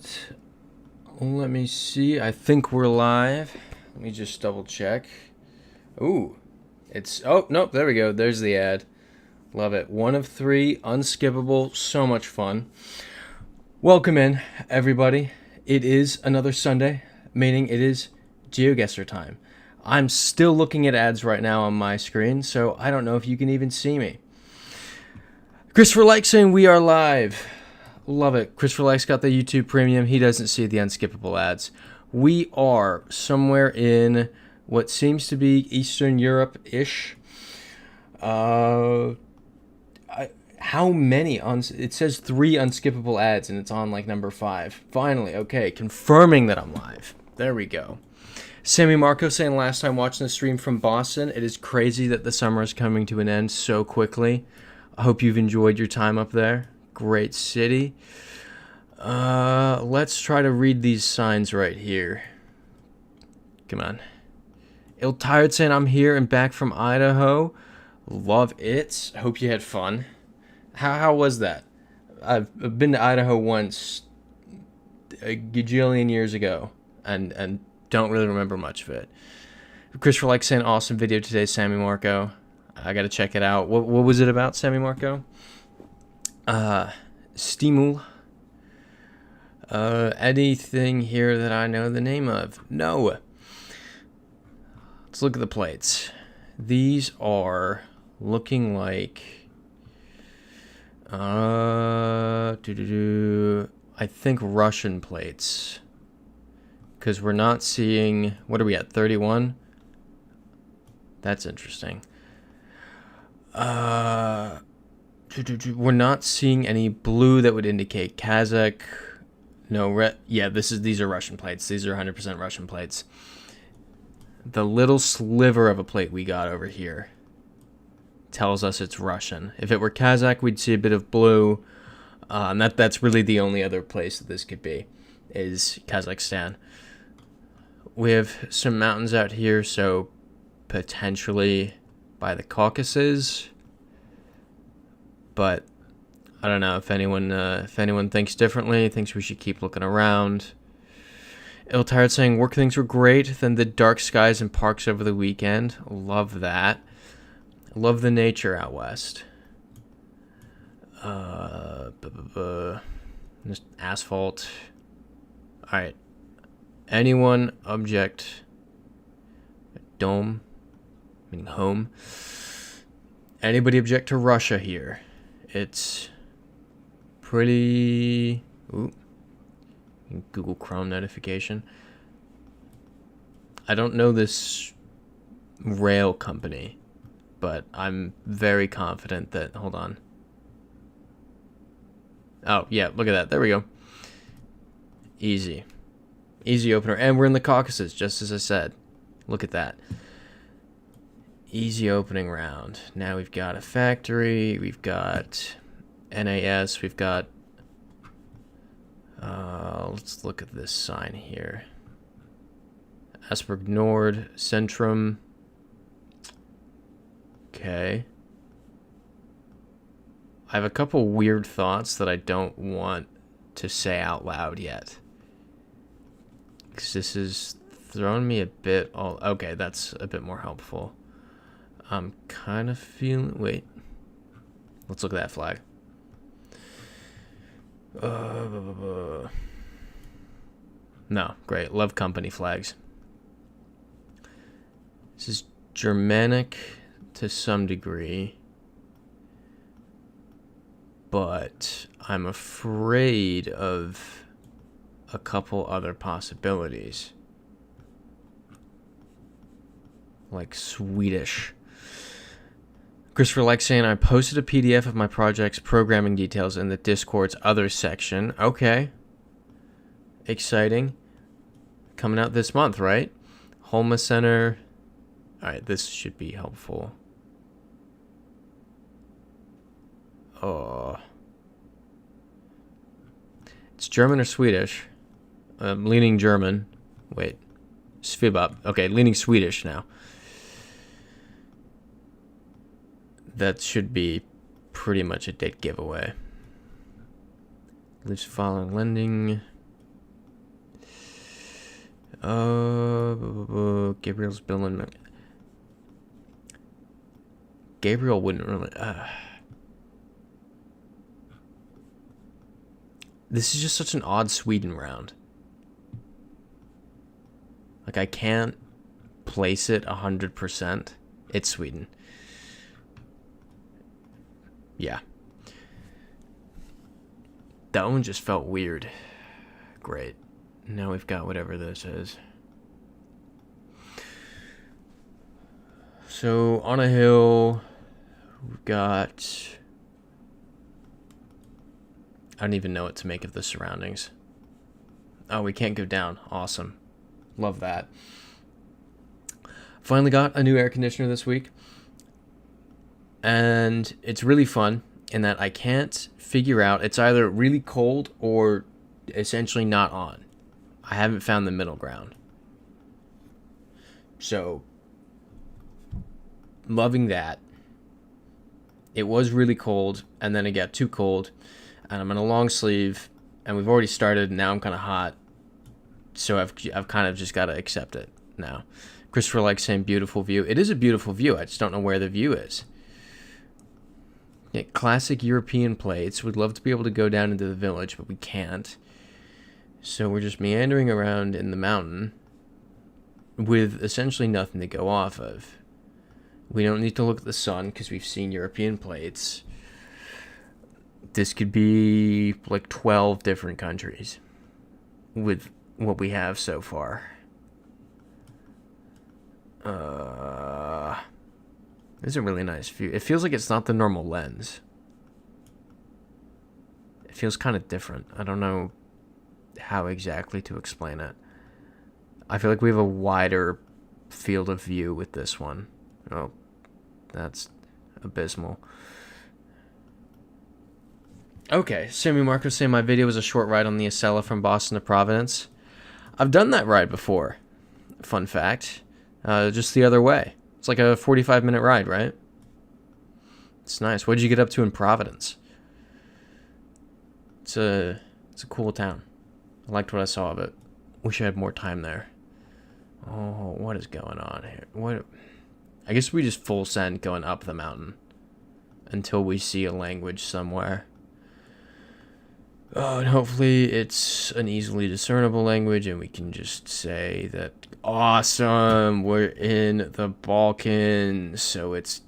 right. Let me see. I think we're live. Let me just double check. Ooh. Oh, nope. There we go. There's the ad. Love it. 1 of 3. Unskippable. So much fun. Welcome in, everybody. It is another Sunday, meaning it is GeoGuessr time. I'm still looking at ads right now on my screen, so I don't know if you can even see me. Christopher Like saying we are live. Love it. Christopher Like's got the YouTube Premium. He doesn't see the unskippable ads. We are somewhere in what seems to be Eastern Europe-ish. How many? It says 3 unskippable ads, and it's on like number 5. Finally, okay, confirming that I'm live. There we go. Sammy Marco saying last time watching the stream from Boston, it is crazy that the summer is coming to an end so quickly. I hope you've enjoyed your time up there. Great city. Let's try to read these signs right here. Come on. Ill Tired saying I'm here and back from Idaho. Love it. Hope you had fun. How was that? I've been to Idaho once a gajillion years ago and don't really remember much of it. Christopher Like saying awesome video today, Sammy Marco. I gotta check it out. What was it about, Sammy Marco? Stimul. Anything here that I know the name of? No. Let's look at the plates. These are looking like I think Russian plates. Because we're not seeing, what are we at, 31? That's interesting. We're not seeing any blue that would indicate Kazakh. No, yeah, these are Russian plates. These are 100% Russian plates. The little sliver of a plate we got over here tells us it's Russian. If it were Kazakh, we'd see a bit of blue. And that's really the only other place that this could be, is Kazakhstan. We have some mountains out here, so potentially by the Caucasus. But I don't know if anyone thinks differently, thinks we should keep looking around. Ill Tired saying work things were great, then the dark skies and parks over the weekend. Love that. Love the nature out west. Just asphalt. All right. Anyone object? Dome, meaning home. Anybody object to Russia here? It's pretty. Ooh. Google Chrome notification. I don't know this rail company, but I'm very confident that. Hold on. Oh, yeah, look at that. There we go. Easy. Easy opener. And we're in the Caucasus, just as I said. Look at that. Easy opening round. Now we've got a factory. We've got NAS. We've got... let's look at this sign here. Asperg Nord. Centrum. Okay. I have a couple weird thoughts that I don't want to say out loud yet. Because this is throwing me a bit all... Okay, that's a bit more helpful. I'm kind of feeling... Wait. Let's look at that flag. No, great. Love company flags. This is Germanic to some degree. But I'm afraid of a couple other possibilities. Like Swedish. Christopher Like saying I posted a PDF of my project's programming details in the Discord's other section. Okay. Exciting. Coming out this month, right? Holma Center. Alright, this should be helpful. Oh. It's German or Swedish? I'm leaning German. Wait. Svibab. Okay, leaning Swedish now. That should be pretty much a dead giveaway. Lives following lending. Gabriel's billing. Gabriel wouldn't really. This is just such an odd Sweden round. Like, I can't place it 100%. It's Sweden. Yeah. That one just felt weird. Great. Now we've got whatever this is. So, on a hill, we've got... I don't even know what to make of the surroundings. Oh, we can't go down. Awesome. Love that. Finally got a new air conditioner this week. And it's really fun in that I can't figure out... It's either really cold or essentially not on. I haven't found the middle ground. So, loving that. It was really cold, and then it got too cold. And I'm in a long sleeve, and we've already started, and now I'm kind of hot. So I've kind of just got to accept it now. Christopher likes saying beautiful view. It is a beautiful view. I just don't know where the view is. Yeah, classic European plates. We'd love to be able to go down into the village, but we can't. So we're just meandering around in the mountain with essentially nothing to go off of. We don't need to look at the sun because we've seen European plates. This could be like 12 different countries with what we have so far. This is a really nice view. It feels like it's not the normal lens. It feels kind of different. I don't know how exactly to explain it. I feel like we have a wider field of view with this one. Oh, that's abysmal. Okay, Sammy Marco saying my video was a short ride on the Acela from Boston to Providence. I've done that ride before. Fun fact. Just the other way. It's like a 45-minute ride, right? It's nice. What did you get up to in Providence? It's a cool town. I liked what I saw of it. Wish I had more time there. Oh, what is going on here? What? I guess we just full send going up the mountain until we see a language somewhere. Oh, and hopefully it's an easily discernible language and we can just say that, awesome, we're in the Balkans, so it's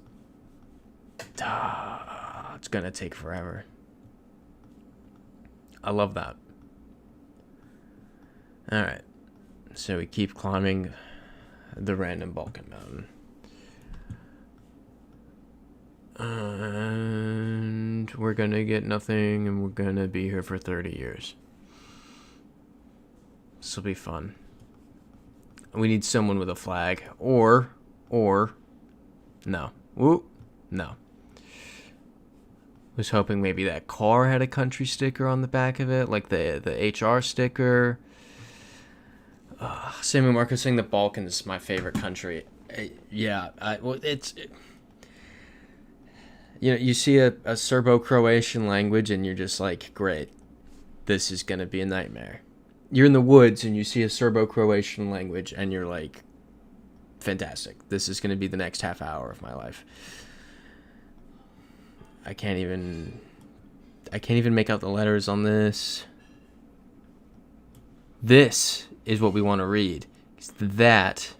gonna take forever. I love that. Alright, so we keep climbing the random Balkan mountain. And we're gonna get nothing, and we're gonna be here for 30 years. This will be fun. We need someone with a flag, or no. Whoop, no. Was hoping maybe that car had a country sticker on the back of it, like the HR sticker. Sammy Marcos saying the Balkans is my favorite country. Yeah, you know, you see a Serbo-Croatian language and you're just like, great, this is going to be a nightmare. You're in the woods and you see a Serbo-Croatian language and you're like, fantastic. This is going to be the next half hour of my life. I can't even make out the letters on this. This is what we want to read. That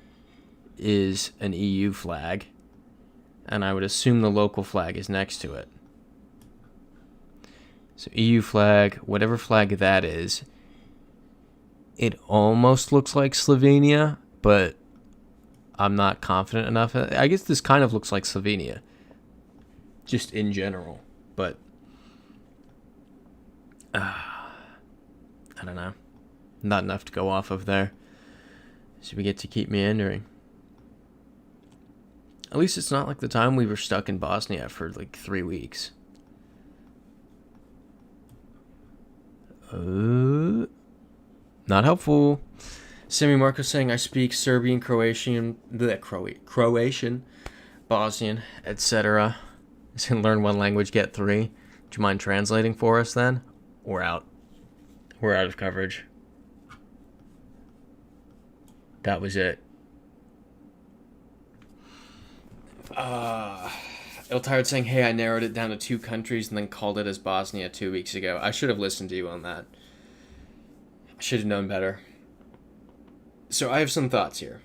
is an EU flag. And I would assume the local flag is next to it. So EU flag, whatever flag that is, it almost looks like Slovenia, but I'm not confident enough. I guess this kind of looks like Slovenia, just in general, but I don't know. Not enough to go off of there. So we get to keep meandering. At least it's not like the time we were stuck in Bosnia for like 3 weeks. Not helpful. Sammy Marco saying I speak Serbian, Croatian, Bosnian, etc. He's gonna learn one language, get 3. Do you mind translating for us then? We're out. We're out of coverage. That was it. Iltired saying, hey, I narrowed it down to 2 countries and then called it as Bosnia 2 weeks ago. I should have listened to you on that. I should have known better. So I have some thoughts here.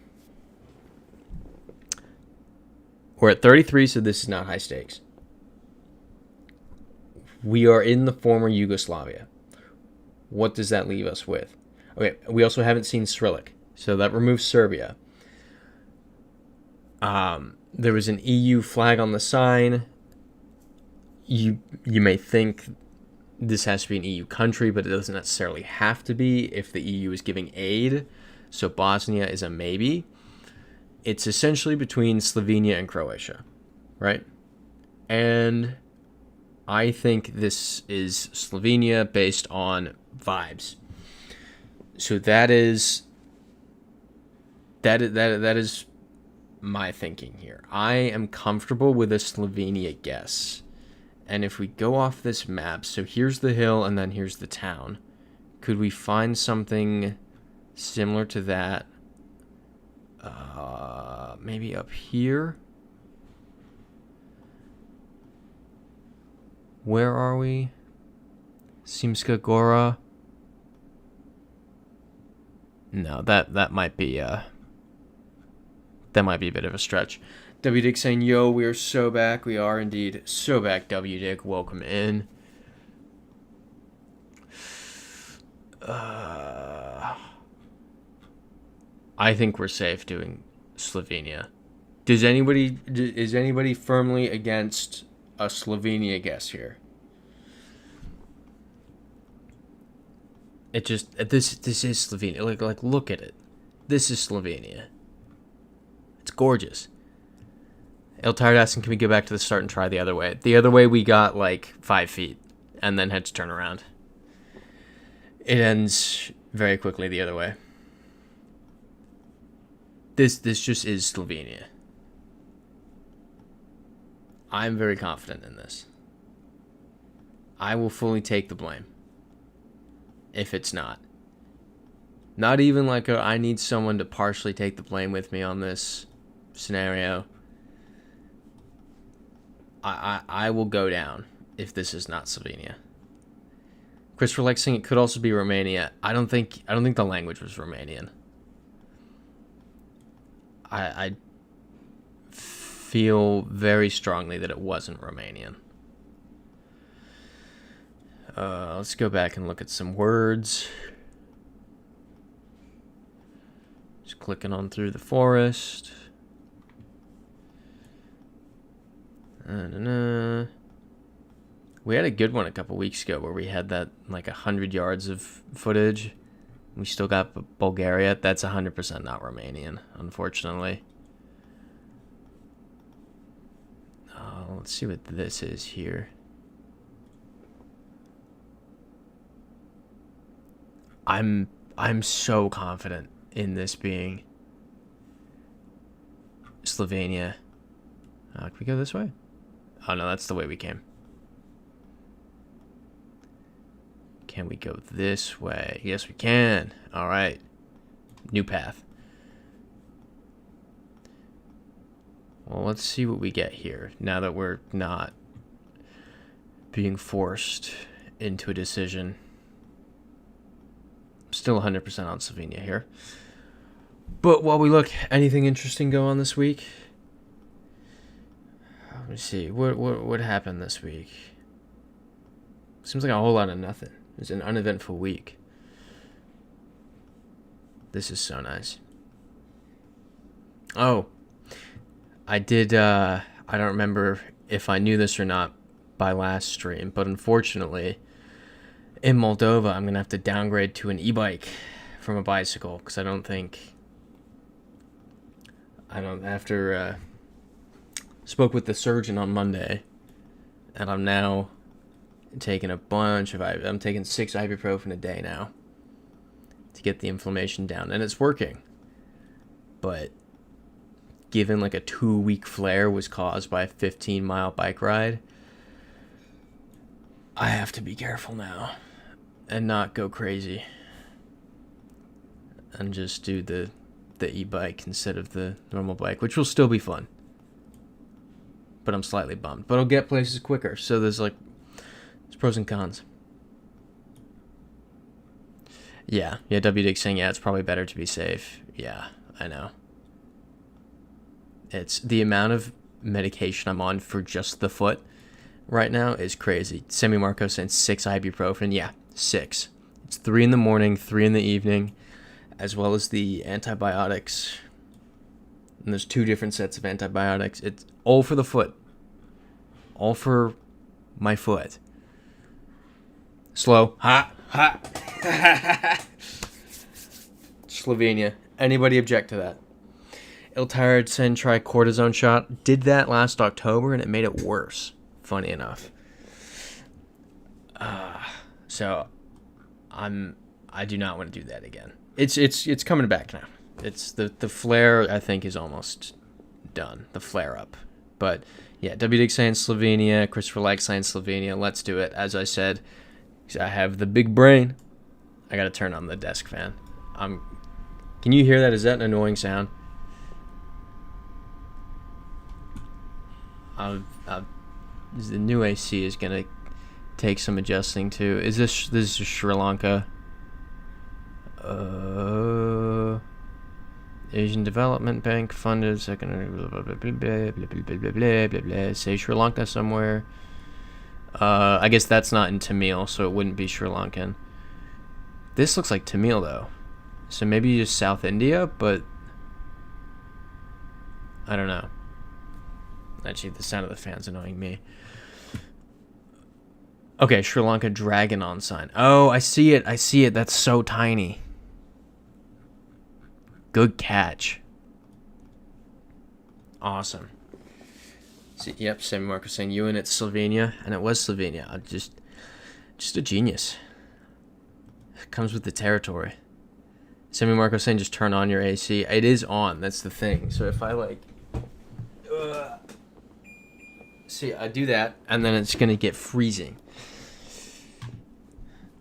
We're at 33, so this is not high stakes. We are in the former Yugoslavia. What does that leave us with? Okay, we also haven't seen Cyrillic, so that removes Serbia. There was an EU flag on the sign. You may think this has to be an EU country, but it doesn't necessarily have to be if the EU is giving aid. So Bosnia is a maybe. It's essentially between Slovenia and Croatia, right? And I think this is Slovenia based on vibes. So that is my thinking here. I am comfortable with a Slovenia guess. And if we go off this map, so here's the hill and then here's the town. Could we find something similar to that? Maybe up here? Where are we? Simska Gora? No, that might be a bit of a stretch. W Dick saying, yo, we are so back. We are indeed so back, W Dick. Welcome in. I think we're safe doing Slovenia. Is anybody firmly against a Slovenia guess here? It just this is Slovenia. Like look at it. This is Slovenia. It's gorgeous. Iltired asking, can we go back to the start and try the other way? The other way we got like 5 feet and then had to turn around. It ends very quickly the other way. This just is Slovenia. I'm very confident in this. I will fully take the blame. If it's not. Not even like I need someone to partially take the blame with me on this scenario. I will go down if this is not Slovenia. Christopher likes saying it could also be Romania. I don't think the language was Romanian. I feel very strongly that it wasn't Romanian. Let's go back and look at some words. Just clicking on through the forest. We had a good one a couple weeks ago where we had that like 100 yards of footage. We still got Bulgaria. That's 100% not Romanian, unfortunately. Let's see what this is here. I'm so confident in this being Slovenia. Can we go this way? Oh no, that's the way we came. Can we go this way? Yes, we can. All right. New path. Well, let's see what we get here now that we're not being forced into a decision. Still 100% on Slovenia here. But while we look, anything interesting go on this week? Let me see. What happened this week? Seems like a whole lot of nothing. It was an uneventful week. This is so nice. Oh, I did, I don't remember if I knew this or not by last stream, but unfortunately, in Moldova, I'm going to have to downgrade to an e-bike from a bicycle, because spoke with the surgeon on Monday, and I'm now taking I'm taking 6 ibuprofen a day now to get the inflammation down, and it's working. But given like a 2-week flare was caused by a 15-mile bike ride, I have to be careful now and not go crazy and just do the the e-bike instead of the normal bike, which will still be fun. But I'm slightly bummed. But I'll get places quicker, so there's pros and cons. Yeah, WDig saying, yeah, it's probably better to be safe. Yeah, I know. It's the amount of medication I'm on for just the foot right now is crazy. Semi Marco saying 6 ibuprofen. Yeah, 6. It's 3 in the morning, 3 in the evening, as well as the antibiotics. And there's 2 different sets of antibiotics. It's all for the foot. All for my foot. Slow. Ha! Ha! Slovenia. Anybody object to that? Ill-Tired saying try cortisone shot. Did that last October and it made it worse. Funny enough. So I do not want to do that again. It's coming back now. It's the flare, I think, is almost done. The flare up. But yeah, WDig saying Slovenia, Christopher Like saying Slovenia. Let's do it. As I said, I have the big brain. I gotta turn on the desk fan. Can you hear that? Is that an annoying sound? The new AC is gonna take some adjusting to. Is this Sri Lanka? Asian Development Bank funded secondary blah blah blah blah blah blah blah blah blah blah blah. Say Sri Lanka somewhere. I guess that's not in Tamil, so it wouldn't be Sri Lankan. This looks like Tamil though, so maybe just South India, but I don't know. Actually, the sound of the fan's annoying me. Okay, Sri Lanka dragon on sign. Oh, I see it. That's so tiny. Good catch. Awesome. See, yep, Sammy Marco saying you and it's Slovenia, and it was Slovenia. I'm just a genius. It comes with the territory. Sammy Marco saying just turn on your AC. It is on. That's the thing. So if I see, I do that, and then it's gonna get freezing.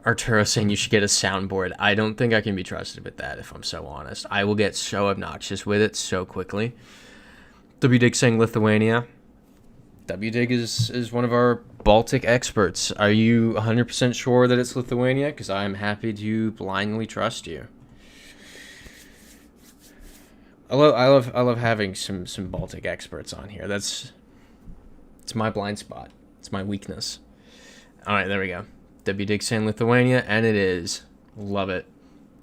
Arturo saying you should get a soundboard. I don't think I can be trusted with that, if I'm so honest. I will get so obnoxious with it so quickly. WDig saying Lithuania. WDig is one of our Baltic experts. Are you 100% sure that it's Lithuania? Because I am happy to blindly trust you. I love having some Baltic experts on here. It's my blind spot. It's my weakness. All right, there we go. WDig saying Lithuania, and it is. Love it.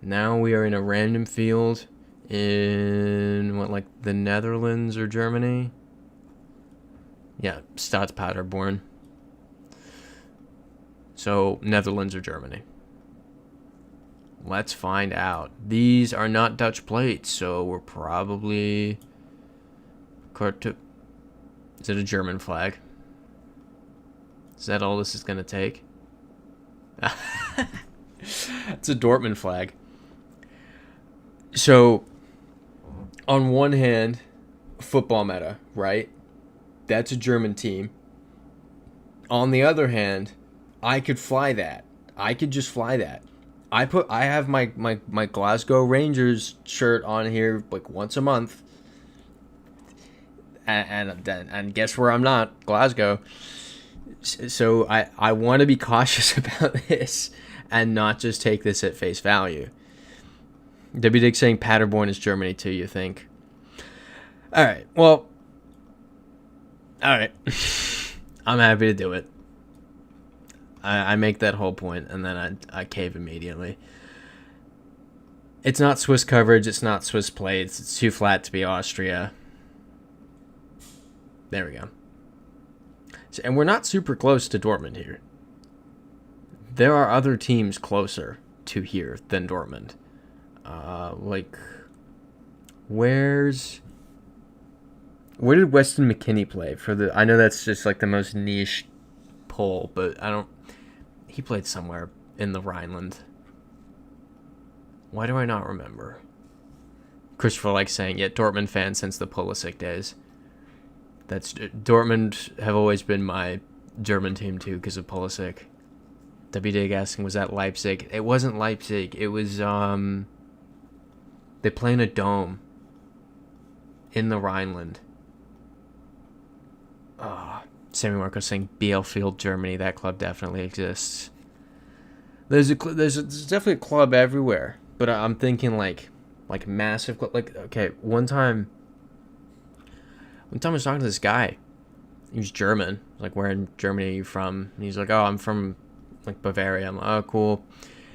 Now we are in a random field in, like the Netherlands or Germany? Yeah, Stadspaderborn. So, Netherlands or Germany. Let's find out. These are not Dutch plates, so we're probably... Is it a German flag? Is that all this is going to take? It's a Dortmund flag. So, on one hand, football meta, right? That's a German team. On the other hand, I could fly that. I could just fly that. I have my Glasgow Rangers shirt on here like once a month. And guess where I'm not? Glasgow. So I want to be cautious about this and not just take this at face value. WDig saying Paderborn is Germany too, you think? All right. Well, all right. I'm happy to do it. I make that whole point, and then I cave immediately. It's not Swiss coverage. It's not Swiss plates. It's too flat to be Austria. There we go. And we're not super close to Dortmund here. There are other teams closer to here than Dortmund. Where did Weston McKennie play for the? I know that's just like the most niche poll, but he played somewhere in the Rhineland. Why do I not remember? Christopher likes saying, yeah, Dortmund fan since the Pulisic days. Dortmund have always been my German team too because of Pulisic. WDig asking, was that Leipzig? It wasn't Leipzig. It was they play in a dome. in the Rhineland. Sammy Marco saying Bielefeld, Germany. That club definitely exists. There's definitely a club everywhere, but I'm thinking like massive club. Like, okay, one time I was talking to this guy. He was German. I was like, where in Germany are you from? And he's like, oh, I'm from like Bavaria. I'm like, oh, cool.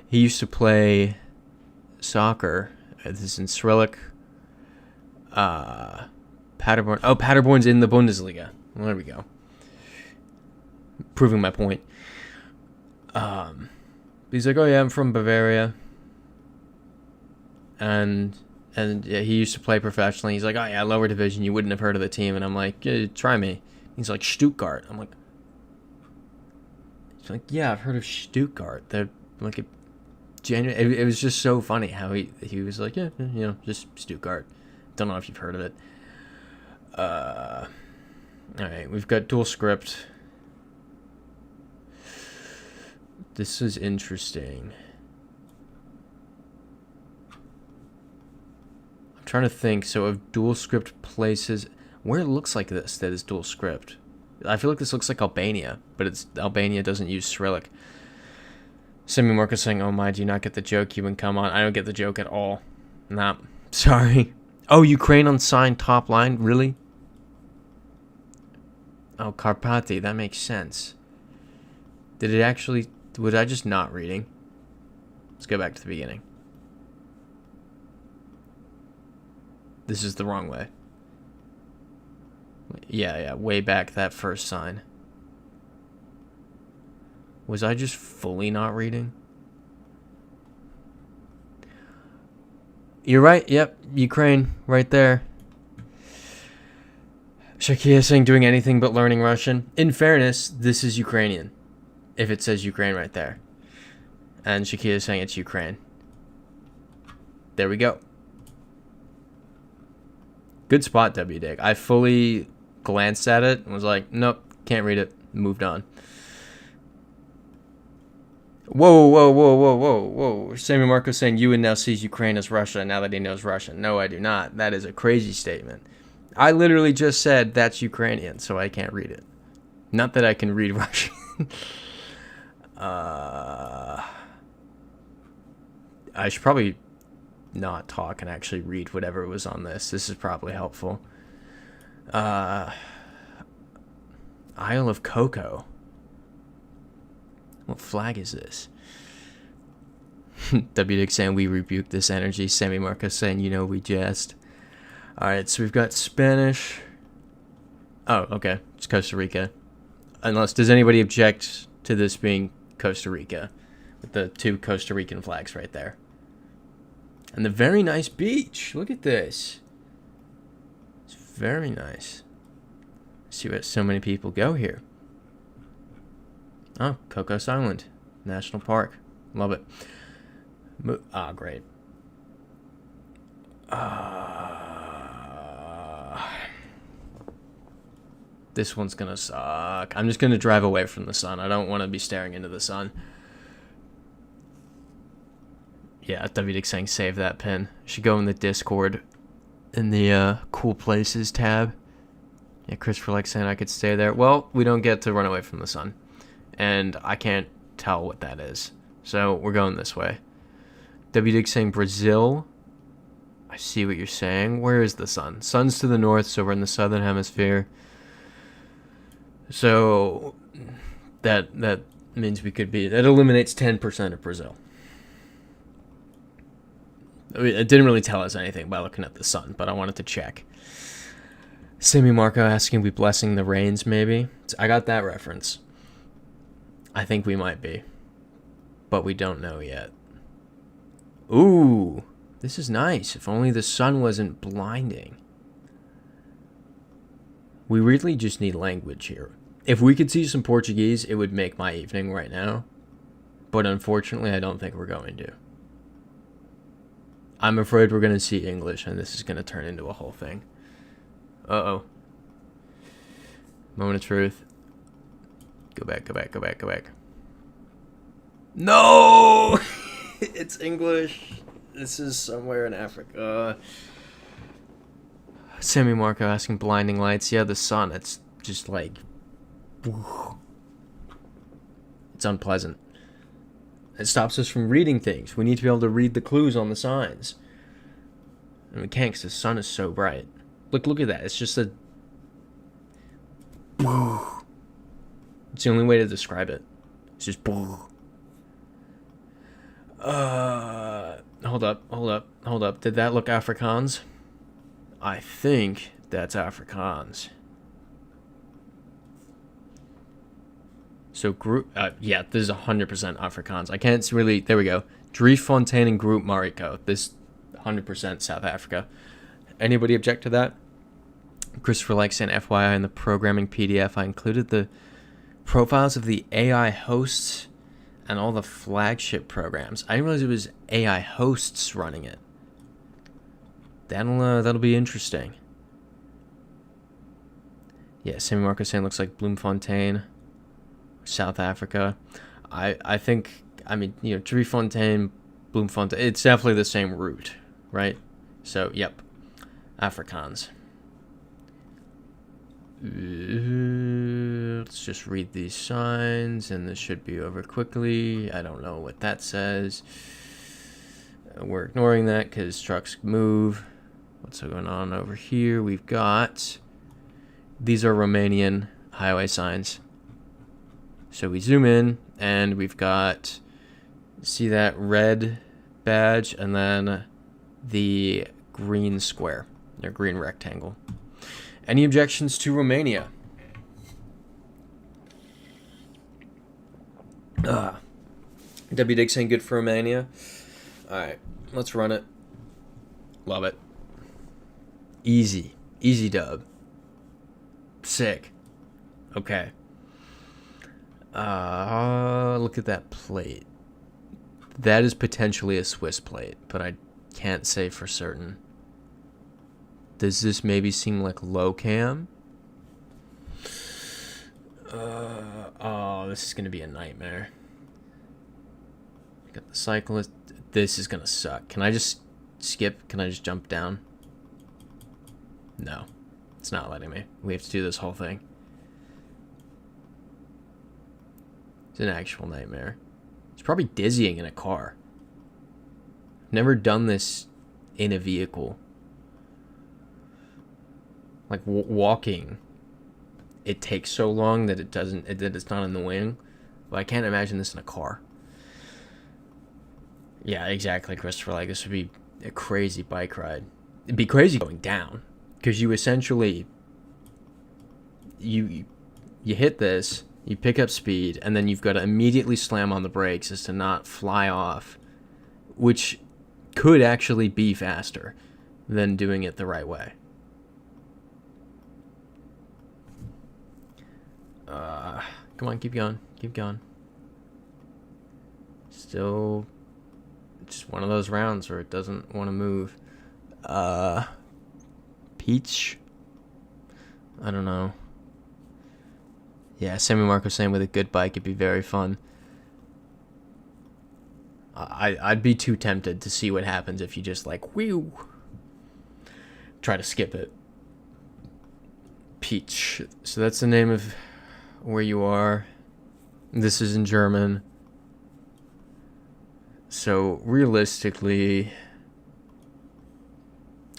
He used to play soccer. This is in Srelak. Paderborn. Oh, Paderborn's in the Bundesliga. Well, there we go. Proving my point. He's like, oh yeah, I'm from Bavaria. And yeah, he used to play professionally. He's like, oh yeah, lower division. You wouldn't have heard of the team. And I'm like, yeah, try me. He's like, Stuttgart. I'm like, he's like, yeah, I've heard of Stuttgart. They're like a genuine. It was just so funny how he was like, yeah, you know, just Stuttgart. Don't know if you've heard of it. All right, we've got dual script. This is interesting. I'm trying to think. So if dual script places where it looks like this, that is dual script. I feel like this looks like Albania, but it's Albania doesn't use Cyrillic. Semi Marcus saying, "Oh my, do you not get the joke? You would come on." I don't get the joke at all. Nah, sorry. Oh, Ukraine unsigned top line, really? Oh, Karpati, that makes sense. Did it actually? Was I just not reading? Let's go back to the beginning. This is the wrong way. Yeah, way back that first sign. Was I just fully not reading? You're right, yep, Ukraine, right there. Shakia saying doing anything but learning Russian. In fairness, this is Ukrainian. If it says Ukraine right there. And Shakia is saying it's Ukraine. There we go. Good spot, W-Dig. I fully glanced at it and was like, nope, can't read it. Moved on. Whoa. Sammy Marco saying Ewan now sees Ukraine as Russia now that he knows Russian. No, I do not. That is a crazy statement. I literally just said that's Ukrainian, so I can't read it. Not that I can read Russian. I should probably not talk and actually read whatever was on this. This is probably helpful. Isle of Cocoa. What flag is this? W-Dick saying we rebuke this energy. Sammy Marcos saying, you know, we jest. Alright, so we've got Spanish. Oh, okay. It's Costa Rica. Unless, does anybody object to this being Costa Rica? With the two Costa Rican flags right there. And the very nice beach. Look at this. It's very nice. See what so many people go here. Oh, Cocos Island National Park. Love it. Great. This one's gonna suck. I'm just gonna drive away from the sun. I don't want to be staring into the sun. Yeah, WDIC saying save that pin. Should go in the Discord in the cool places tab. Yeah, Christopher like saying I could stay there. Well, we don't get to run away from the sun. And I can't tell what that is. So we're going this way. WDIC saying Brazil. I see what you're saying. Where is the sun? Sun's to the north, so we're in the southern hemisphere. So that means we could be... That eliminates 10% of Brazil. I mean, it didn't really tell us anything by looking at the sun, but I wanted to check. Simi Marco asking, we blessing the rains, maybe? I got that reference. I think we might be. But we don't know yet. Ooh, this is nice. If only the sun wasn't blinding. We really just need language here. If we could see some Portuguese, it would make my evening right now. But unfortunately, I don't think we're going to. I'm afraid we're going to see English, and this is going to turn into a whole thing. Uh-oh. Moment of truth. Go back. No! It's English. This is somewhere in Africa. Sammy Marco asking blinding lights. Yeah, the sun. It's just like... It's unpleasant. It stops us from reading things. We need to be able to read the clues on the signs. And we can't because the sun is so bright. Look at that. It's just a... It's the only way to describe it. It's just... Hold up. Did that look Afrikaans? I think that's Afrikaans. So group, yeah, this is 100% Afrikaans. I can't really, there we go. Driefontein and Group Mariko. This 100% South Africa. Anybody object to that? Christopher likes saying FYI in the programming PDF, I included the profiles of the AI hosts and all the flagship programs. I didn't realize it was AI hosts running it. That'll be interesting. Yeah, Sammy Marco saying looks like Bloemfontein, South Africa. I think, I mean, you know, Driefontein, Bloemfontein, it's definitely the same route, right? So, yep, Afrikaans. Let's just read these signs, and this should be over quickly. I don't know what that says. We're ignoring that because trucks move. What's going on over here? We've got... These are Romanian highway signs. So we zoom in, and we've got... See that red badge, and then the green square, or green rectangle. Any objections to Romania? W Dig saying good for Romania. Alright, let's run it. Love it. Easy. Easy dub. Sick. Okay. Look at that plate. That is potentially a Swiss plate, but I can't say for certain. Does this maybe seem like low cam? Oh, this is going to be a nightmare. Got the cyclist. This is going to suck. Can I just skip? Can I just jump down? No. It's not letting me. We have to do this whole thing. It's an actual nightmare. It's probably dizzying in a car. Never done this in a vehicle. Like walking, it takes so long that it doesn't. That it's not in the wing. But I can't imagine this in a car. Yeah, exactly, Christopher. Like, this would be a crazy bike ride. It'd be crazy going down, because you essentially you hit this, you pick up speed, and then you've got to immediately slam on the brakes as to not fly off, which could actually be faster than doing it the right way. Come on, keep going. Keep going. Still just one of those rounds where it doesn't want to move. Peach? I don't know. Yeah, Sammy Marco saying with a good bike it'd be very fun. I'd be too tempted to see what happens if you just like, whew, try to skip it. Peach. So that's the name of where you are. This is in German. So realistically,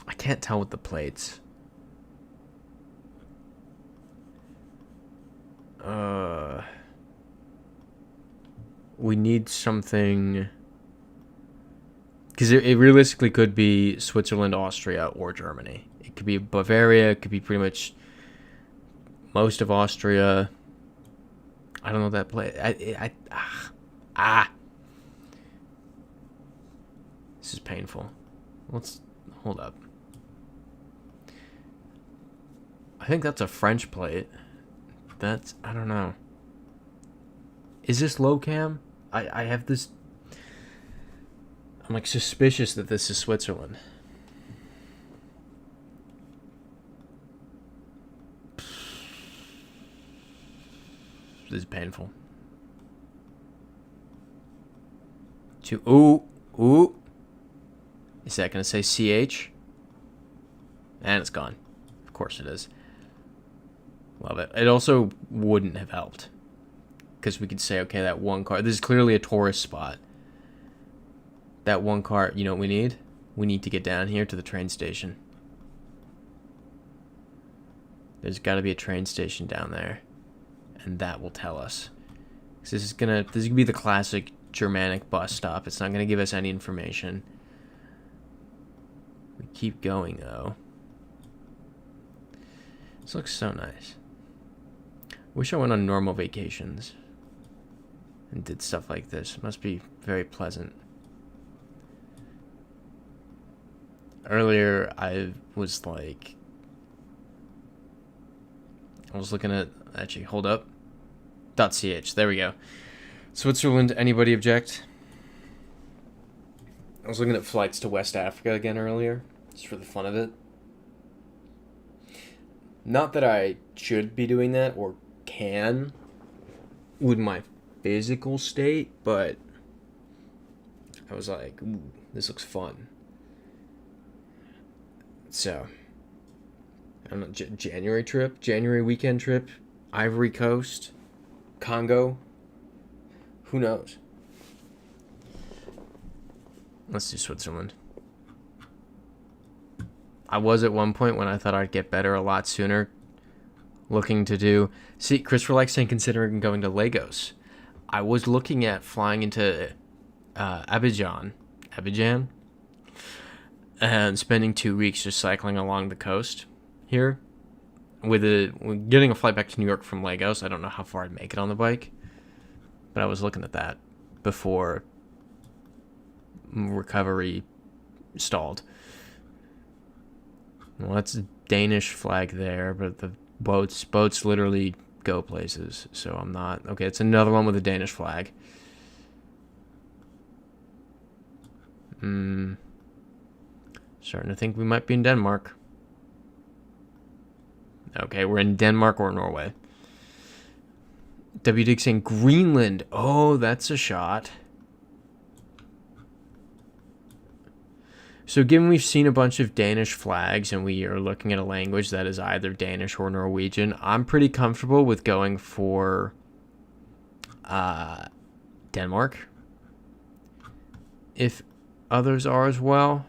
I can't tell with the plates. We need something, because it realistically could be Switzerland, Austria, or Germany. It could be Bavaria. It could be pretty much most of Austria. I don't know that plate. This is painful. Let's hold up. I think that's a French plate. That's, I don't know. Is this low cam? I have this. I'm like suspicious that this is Switzerland. This is painful. Ooh. Is that gonna say CH? And it's gone. course it is. Love it. It also wouldn't have helped. Because we could say, okay, that one car... This is clearly a tourist spot. That one car, you know what we need? We need to get down here to the train station. There's got to be a train station down there. And that will tell us. This is gonna be the classic Germanic bus stop. It's not gonna give us any information. We keep going, though. This looks so nice. Wish I went on normal vacations and did stuff like this. It must be very pleasant. Earlier, I was like... I was looking at... Actually, hold up. .ch. There we go. Switzerland, anybody object? I was looking at flights to West Africa again earlier, just for the fun of it. Not that I should be doing that, or can, with my physical state, but I was like, ooh, this looks fun. So, I don't know, January weekend trip, Ivory Coast, Congo, who knows? Let's do Switzerland. I was at one point when I thought I'd get better a lot sooner, looking to do... See, Christopher likes saying considering going to Lagos. I was looking at flying into Abidjan, and spending 2 weeks just cycling along the coast here. With getting a flight back to New York from Lagos. I don't know how far I'd make it on the bike, but I was looking at that before recovery stalled. Well, that's a Danish flag there, but the boats literally go places, so I'm not... Okay, it's another one with a Danish flag. Starting to think we might be in Denmark. Okay, we're in Denmark or Norway. W. Dick saying Greenland. Oh, that's a shot. So given we've seen a bunch of Danish flags and we are looking at a language that is either Danish or Norwegian, I'm pretty comfortable with going for Denmark. If others are as well.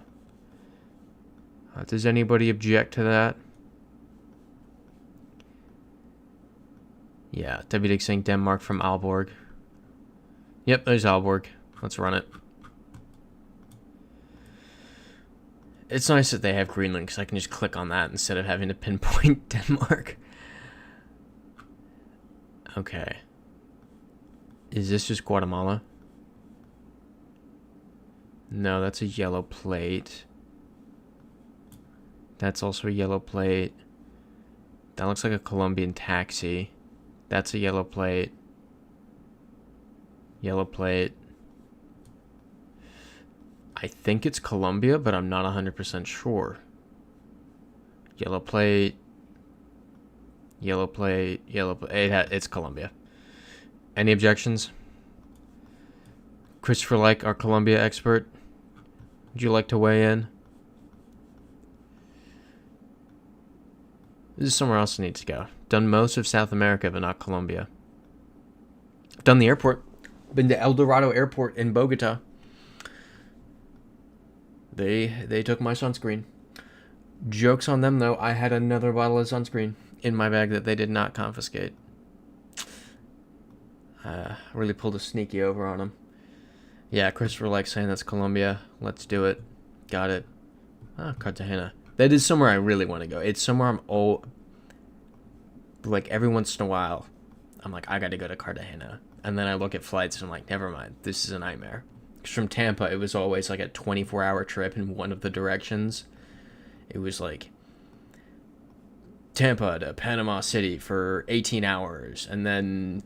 Does anybody object to that? Yeah, W. Dick saying Denmark from Aalborg. Yep, there's Aalborg. Let's run it. It's nice that they have Greenland because I can just click on that instead of having to pinpoint Denmark. Okay. Is this just Guatemala? No, that's a yellow plate. That's also a yellow plate. That looks like a Colombian taxi. That's a yellow plate. Yellow plate. I think it's Colombia, but I'm not 100% sure. Yellow plate. Yellow plate. Yellow plate. It's Colombia. Any objections? Christopher Like, our Colombia expert. Would you like to weigh in? This is somewhere else I need to go. Done most of South America, but not Colombia. Done the airport. Been to El Dorado Airport in Bogota. They took my sunscreen. Joke's on them, though. I had another bottle of sunscreen in my bag that they did not confiscate. Really pulled a sneaky over on them. Yeah, Christopher likes saying that's Colombia. Let's do it. Got it. Ah, Cartagena. That is somewhere I really want to go. It's somewhere I'm like every once in a while, I'm like, I got to go to Cartagena. And then I look at flights and I'm like, never mind. This is a nightmare. Because from Tampa, it was always like a 24-hour trip in one of the directions. It was like Tampa to Panama City for 18 hours. And then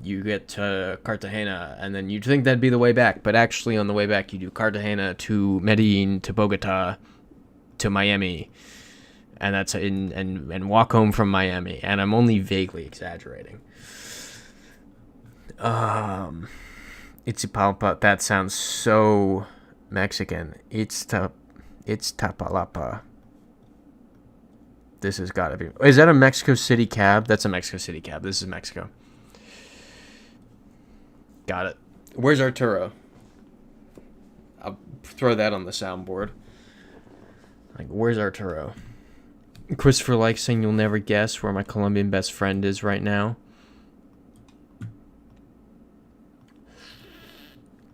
you get to Cartagena. And then you'd think that'd be the way back. But actually, on the way back, you do Cartagena to Medellin to Bogota to Miami. And that's and walk home from Miami. And I'm only vaguely exaggerating. Itzipalpa, that sounds so Mexican. It's Tapalapa. This has got to be... Is that a Mexico City cab? That's a Mexico City cab. This is Mexico. Got it. Where's Arturo? I'll throw that on the soundboard. Like, where's Arturo? Christopher likes saying you'll never guess where my Colombian best friend is right now.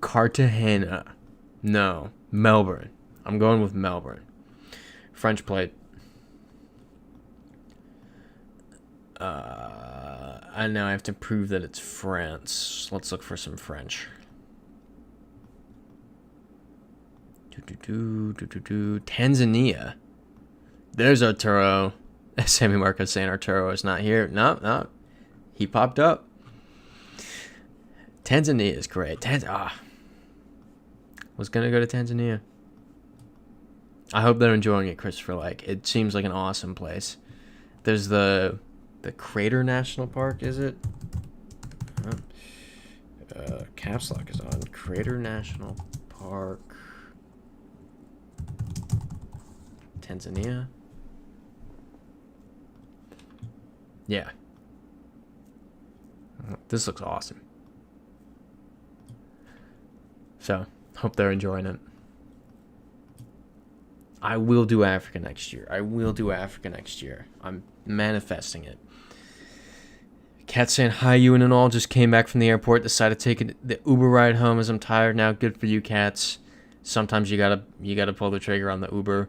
Cartagena. No. Melbourne. I'm going with Melbourne. French plate. I now have to prove that it's France. Let's look for some French. Tanzania. There's Arturo. Sammy Marcos saying Arturo is not here. No. He popped up. Tanzania is great. Was going to go to Tanzania. I hope they're enjoying it, Christopher. Like, it seems like an awesome place. There's the Crater National Park, is it? Caps lock is on. Crater National Park. Tanzania. Yeah. This looks awesome. So, hope they're enjoying it. I will do Africa next year. I'm manifesting it. Cat saying, hi, Ewan and all. Just came back from the airport. Decided to take the Uber ride home as I'm tired now. Good for you, Cats. Sometimes you gotta pull the trigger on the Uber.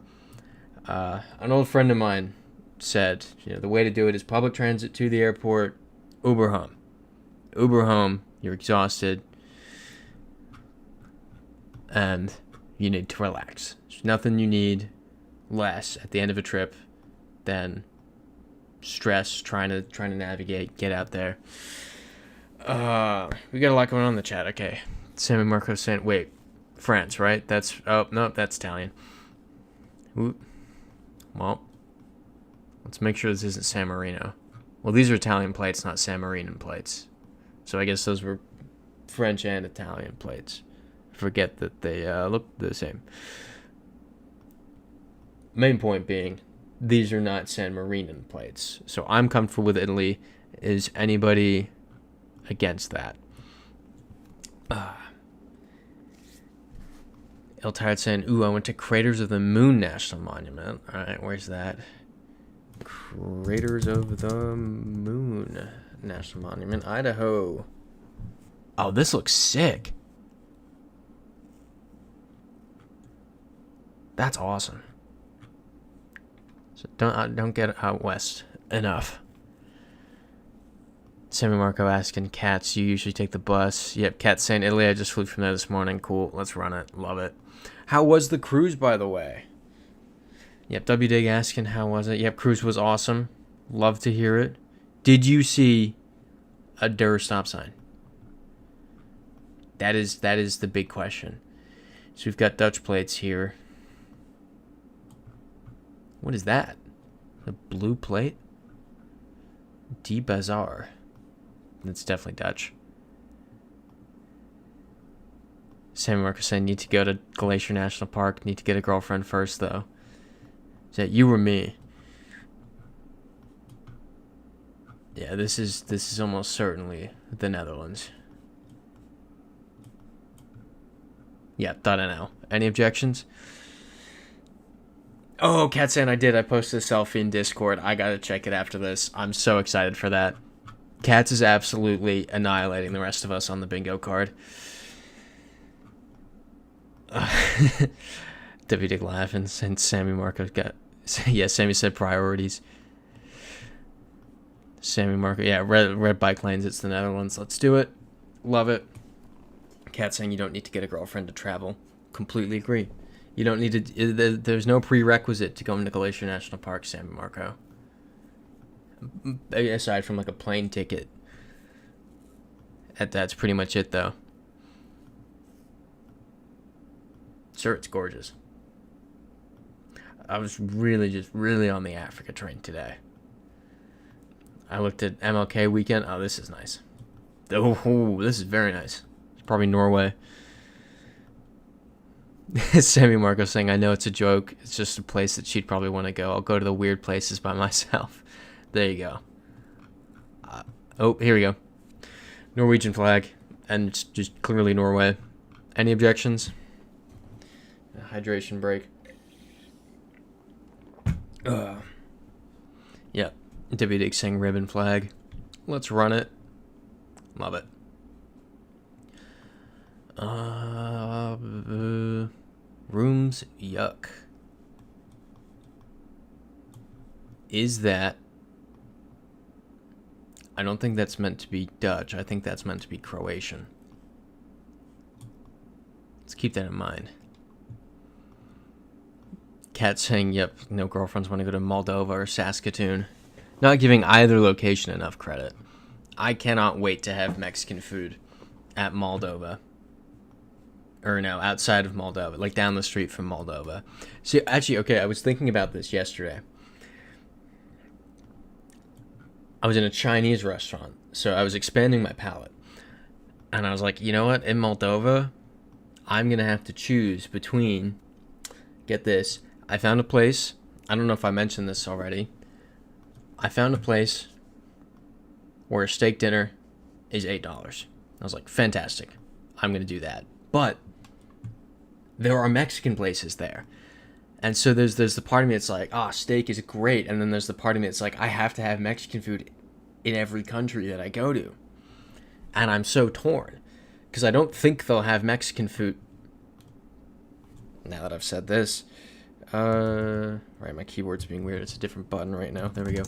An old friend of mine said, the way to do it is public transit to the airport, Uber home. Uber home, you're exhausted, and you need to relax. There's nothing you need less at the end of a trip than stress trying to navigate, get out there. We got a lot going on in the chat. Okay. Sammy Marcos saying, wait, France, right? That's Italian. Ooh. Well, let's make sure this isn't San Marino. Well, these are Italian plates, not San Marino plates. So I guess those were French and Italian plates. Forget that they look the same. Main point being, these are not San Marino plates. So I'm comfortable with Italy. Is anybody against that? El Tired saying, ooh, I went to Craters of the Moon National Monument. Alright, where's that? Craters of the Moon National Monument, Idaho. Oh, this looks sick. That's awesome. So don't get out west enough. Sammy Marco asking, Cats, you usually take the bus? Yep, Cat saying, Italy, I just flew from there this morning. Cool, let's run it. Love it. How was the cruise, by the way? Yep, W-Dig asking, how was it? Yep, cruise was awesome. Love to hear it. Did you see a Der stop sign? That is the big question. So we've got Dutch plates here. What is that? A blue plate? D Bazaar. That's definitely Dutch. Sammy Marcus saying, need to go to Glacier National Park. Need to get a girlfriend first, though. Is that you or me? Yeah, this is almost certainly the Netherlands. Yeah, thought I know. Any objections? Oh, Cat saying I did. I posted a selfie in Discord. I gotta check it after this. I'm so excited for that. Cats is absolutely annihilating the rest of us on the bingo card. W. Dick laughing, and Sammy Marco got... Yeah, Sammy said priorities. Sammy Marco, yeah, red bike lanes, it's the Netherlands. Let's do it. Love it. Cat saying you don't need to get a girlfriend to travel. Completely agree. You don't need to... There's no prerequisite to going to Glacier National Park, Sammy Marco. Aside from, like, a plane ticket. That's pretty much it, though. Sir, it's gorgeous. I was really on the Africa train today. I looked at MLK weekend. Oh, this is nice. Oh, this is very nice. It's probably Norway. Sammy Marco saying, I know it's a joke. It's just a place that she'd probably want to go. I'll go to the weird places by myself. There you go. Oh, here we go. Norwegian flag. And it's just clearly Norway. Any objections? A hydration break. Yep. David saying ribbon flag. Let's run it. Love it. Rooms, yuck. Is that... I don't think that's meant to be Dutch. I think that's meant to be Croatian. Let's keep that in mind. Cat saying, yep, no girlfriends want to go to Moldova or Saskatoon. Not giving either location enough credit. I cannot wait to have Mexican food at Moldova. Or no, outside of Moldova, like down the street from Moldova. See, actually, okay, I was thinking about this yesterday. I was in a Chinese restaurant, so I was expanding my palate. And I was like, you know what, in Moldova, I'm going to have to choose between, get this, I found a place, I don't know if I mentioned this already, I found a place where a steak dinner is $8. I was like, fantastic, I'm going to do that. But there are Mexican places there. And so there's the part of me that's like, steak is great. And then there's the part of me that's like, I have to have Mexican food in every country that I go to. And I'm so torn. Because I don't think they'll have Mexican food. Now that I've said this. Right, my keyboard's being weird. It's a different button right now. There we go.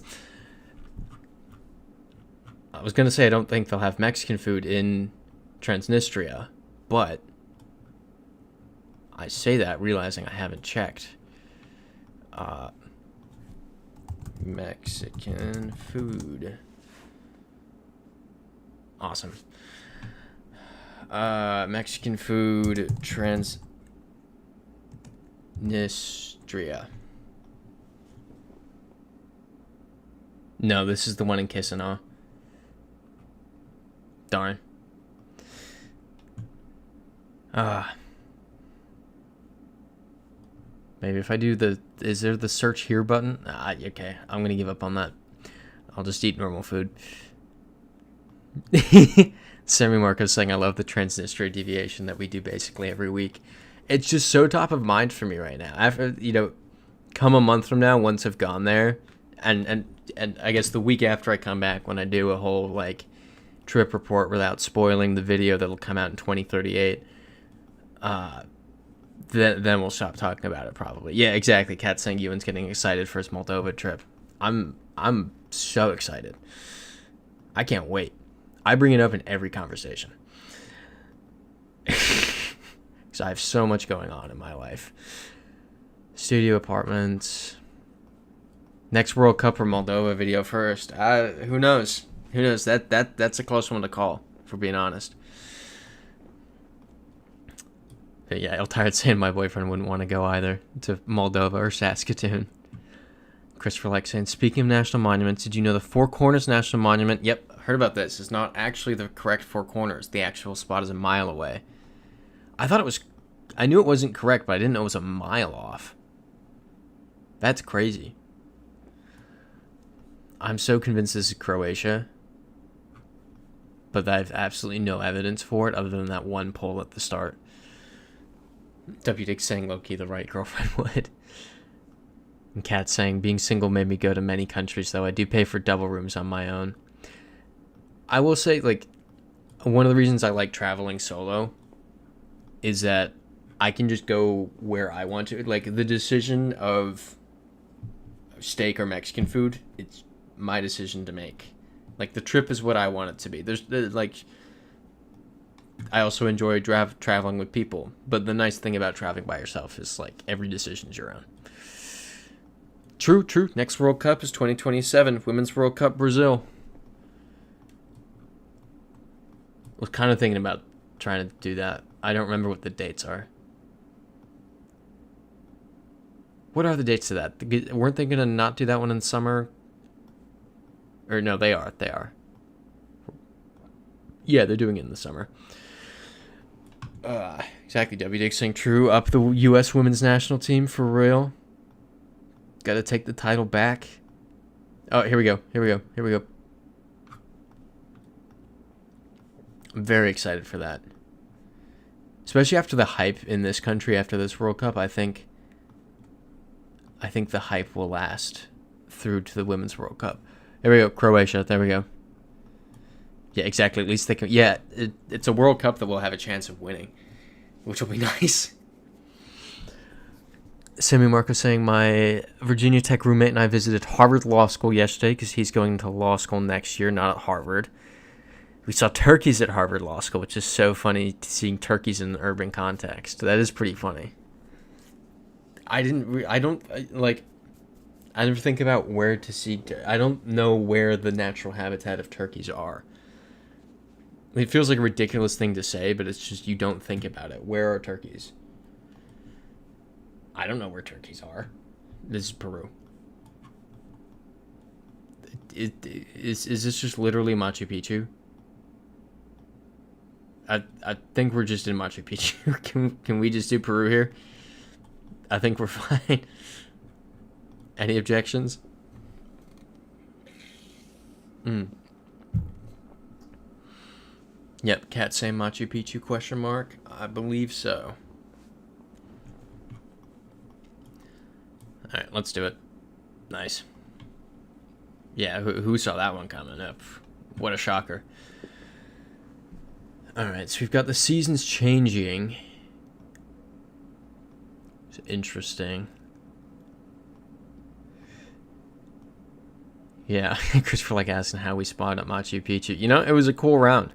I was going to say I don't think they'll have Mexican food in Transnistria. But I say that realizing I haven't checked. Mexican food. Awesome. Mexican food, Transnistria. No, this is the one in Chisinau. Darn. Maybe if I do the... Is there the search here button? Okay, I'm going to give up on that. I'll just eat normal food. Sammy Marco's saying I love the Transnistria deviation that we do basically every week. It's just so top of mind for me right now. After, come a month from now, once I've gone there, and I guess the week after I come back, when I do a whole, trip report without spoiling the video that'll come out in 2038, then we'll stop talking about it probably. Yeah, exactly. Kat saying Ewan's getting excited for his Moldova trip. I'm so excited. I can't wait. I bring it up in every conversation. Because I have so much going on in my life. Studio apartments. Next World Cup or Moldova video first. Who knows? Who knows? That's a close one to call, for being honest. But yeah, Tired saying my boyfriend wouldn't want to go either to Moldova or Saskatoon. Christopher saying, speaking of national monuments, did you know the Four Corners National Monument? Yep, heard about this. It's not actually the correct Four Corners. The actual spot is a mile away. I knew it wasn't correct, but I didn't know it was a mile off. That's crazy. I'm so convinced this is Croatia, but I have absolutely no evidence for it other than that one poll at the start. W. Dick saying low-key the right girlfriend would. And Kat saying, being single made me go to many countries, though I do pay for double rooms on my own. I will say, one of the reasons I like traveling solo is that I can just go where I want to. The decision of steak or Mexican food, it's my decision to make. The trip is what I want it to be. I also enjoy traveling with people, but the nice thing about traveling by yourself is every decision is your own. True. Next World Cup is 2027. Women's World Cup, Brazil. Was kind of thinking about trying to do that. I don't remember what the dates are. What are the dates to that? Weren't they going to not do that one in summer? Or no, they are. Yeah, they're doing it in the summer. Exactly. W. Dick saying true. Up the U.S. women's national team for real. Got to take the title back. Oh, here we go. Here we go. Here we go. I'm very excited for that. Especially after the hype in this country after this World Cup, I think the hype will last through to the Women's World Cup. There we go. Croatia. There we go. Yeah, exactly. At least they can. Yeah, it's a World Cup that we'll have a chance of winning, which will be nice. Sammy Marco saying, my Virginia Tech roommate and I visited Harvard Law School yesterday because he's going to law school next year, not at Harvard. We saw turkeys at Harvard Law School, which is so funny, seeing turkeys in an urban context. That is pretty funny. I never think about where to see. I don't know where the natural habitat of turkeys are. It feels like a ridiculous thing to say, but it's just you don't think about it. Where are turkeys? I don't know where turkeys are. This is Peru. Is this just literally Machu Picchu? I think we're just in Machu Picchu. Can we just do Peru here? I think we're fine. Any objections? Yep, cat saying Machu Picchu question mark. I believe so. Alright, let's do it. Nice. Yeah, who saw that one coming up? What a shocker. Alright, so we've got the seasons changing. It's interesting. Yeah, Christopher like asking how we spawned at Machu Picchu. You know, it was a cool round.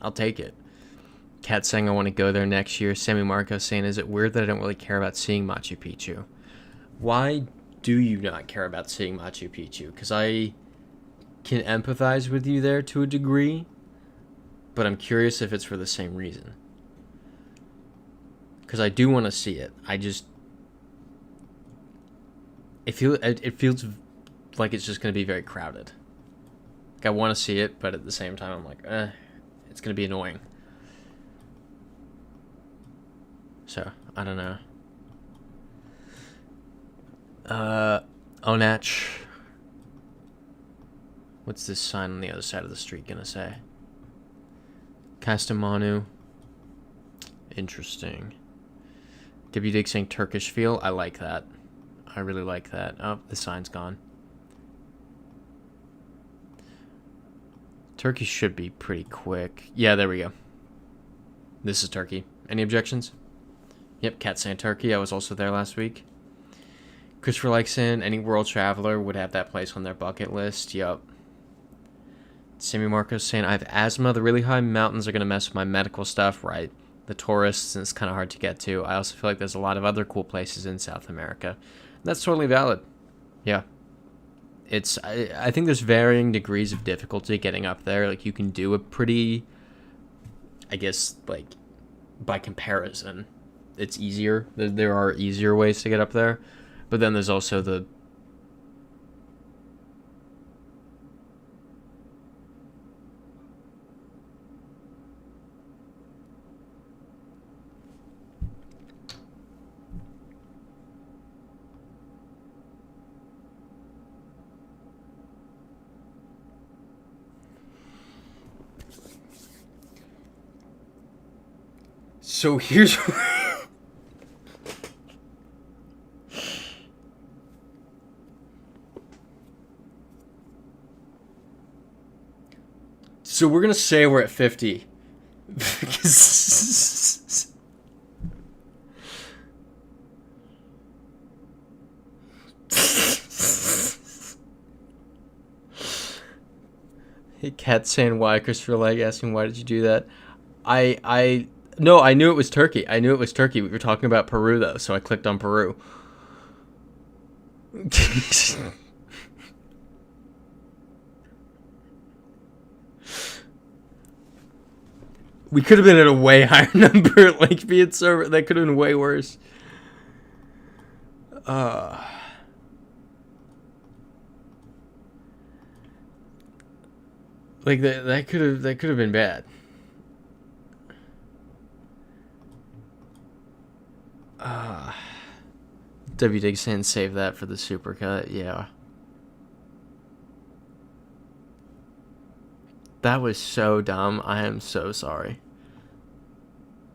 I'll take it. Kat saying I want to go there next year. Sammy Marco saying, is it weird that I don't really care about seeing Machu Picchu? Why do you not care about seeing Machu Picchu? Because I can empathize with you there to a degree, but I'm curious if it's for the same reason. Because I do want to see it. It feels like it's just going to be very crowded. Like I want to see it, but at the same time I'm like, it's going to be annoying. So, I don't know. Onach. What's this sign on the other side of the street gonna say? Kastamonu. Interesting. W. Dig saying Turkish feel. I like that. I really like that. Oh, the sign's gone. Turkey should be pretty quick. Yeah, there we go. This is Turkey. Any objections? Yep, Cat saying Turkey. I was also there last week. Christopher likes in any world traveler would have that place on their bucket list. Yup. Sammy Marcos saying I have asthma. The really high mountains are going to mess with my medical stuff, right? The tourists, and it's kind of hard to get to. I also feel like there's a lot of other cool places in South America. That's totally valid. Yeah. I think there's varying degrees of difficulty getting up there. Like, you can do a pretty, I guess, like, by comparison, it's easier. There are easier ways to get up there. But then there's also the... So here's... So we're going to say we're at 50. Hey, Cat saying why. Christopher Leg asking why did you do that? No, I knew it was Turkey. I knew it was Turkey. We were talking about Peru, though, so I clicked on Peru. We could have been at a way higher number. Like, being so... That could have been way worse. Like, that could have been bad. W Digson, save that for the supercut. Yeah. That was so dumb. I am so sorry.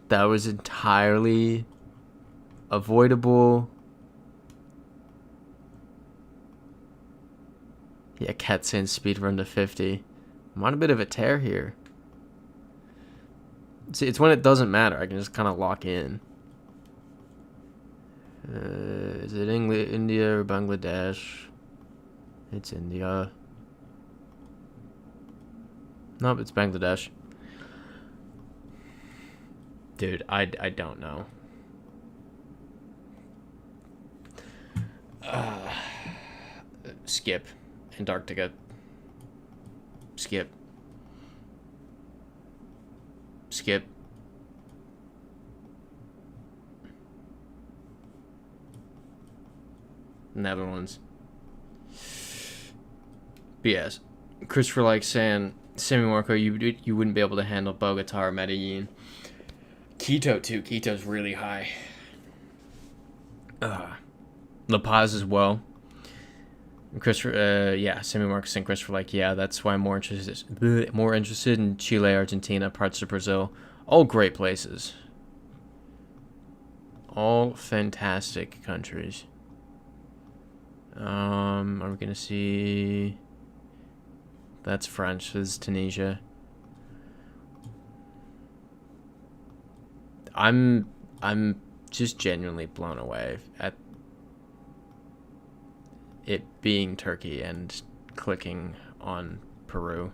That was entirely avoidable. Yeah, Ketsin speedrun to 50. I'm on a bit of a tear here. See, it's when it doesn't matter. I can just kind of lock in. Is it India or Bangladesh? It's India. Nope, it's Bangladesh. Dude, I don't know. Skip. Antarctica. Skip. Skip. Netherlands. BS. Christopher likes saying, Sammy Marco, you wouldn't be able to handle Bogota or Medellin. Quito too. Quito's really high. La Paz as well. Christopher, yeah, Sammy Marcus and Christopher like, yeah, that's why I'm more interested in Chile, Argentina, parts of Brazil. All great places. All fantastic countries. Are we gonna see? That's French. This is Tunisia. I'm just genuinely blown away at it being Turkey and clicking on Peru.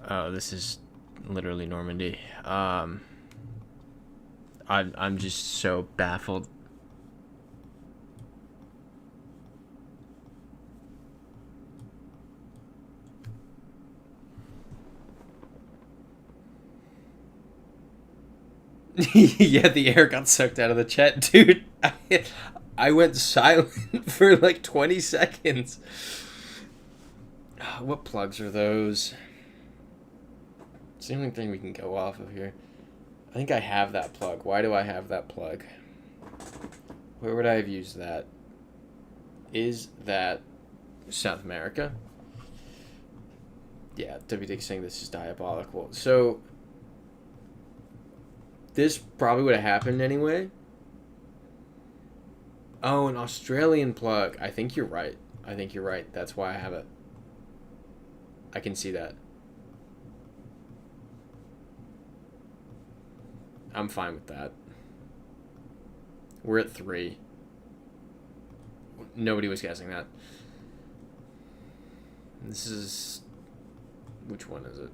Oh, this is literally Normandy. I'm just so baffled. Yeah, the air got sucked out of the chat, dude. I went silent for like 20 seconds. What plugs are those? It's the only thing we can go off of here. I think I have that plug. Why do I have that plug? Where would I have used that? Is that South America? Yeah, W Dick saying this is diabolical. So this probably would have happened anyway. Oh, an Australian plug. I think you're right. That's why I have it. I can see that. I'm fine with that. We're at 3. Nobody was guessing that. This is... Which one is it?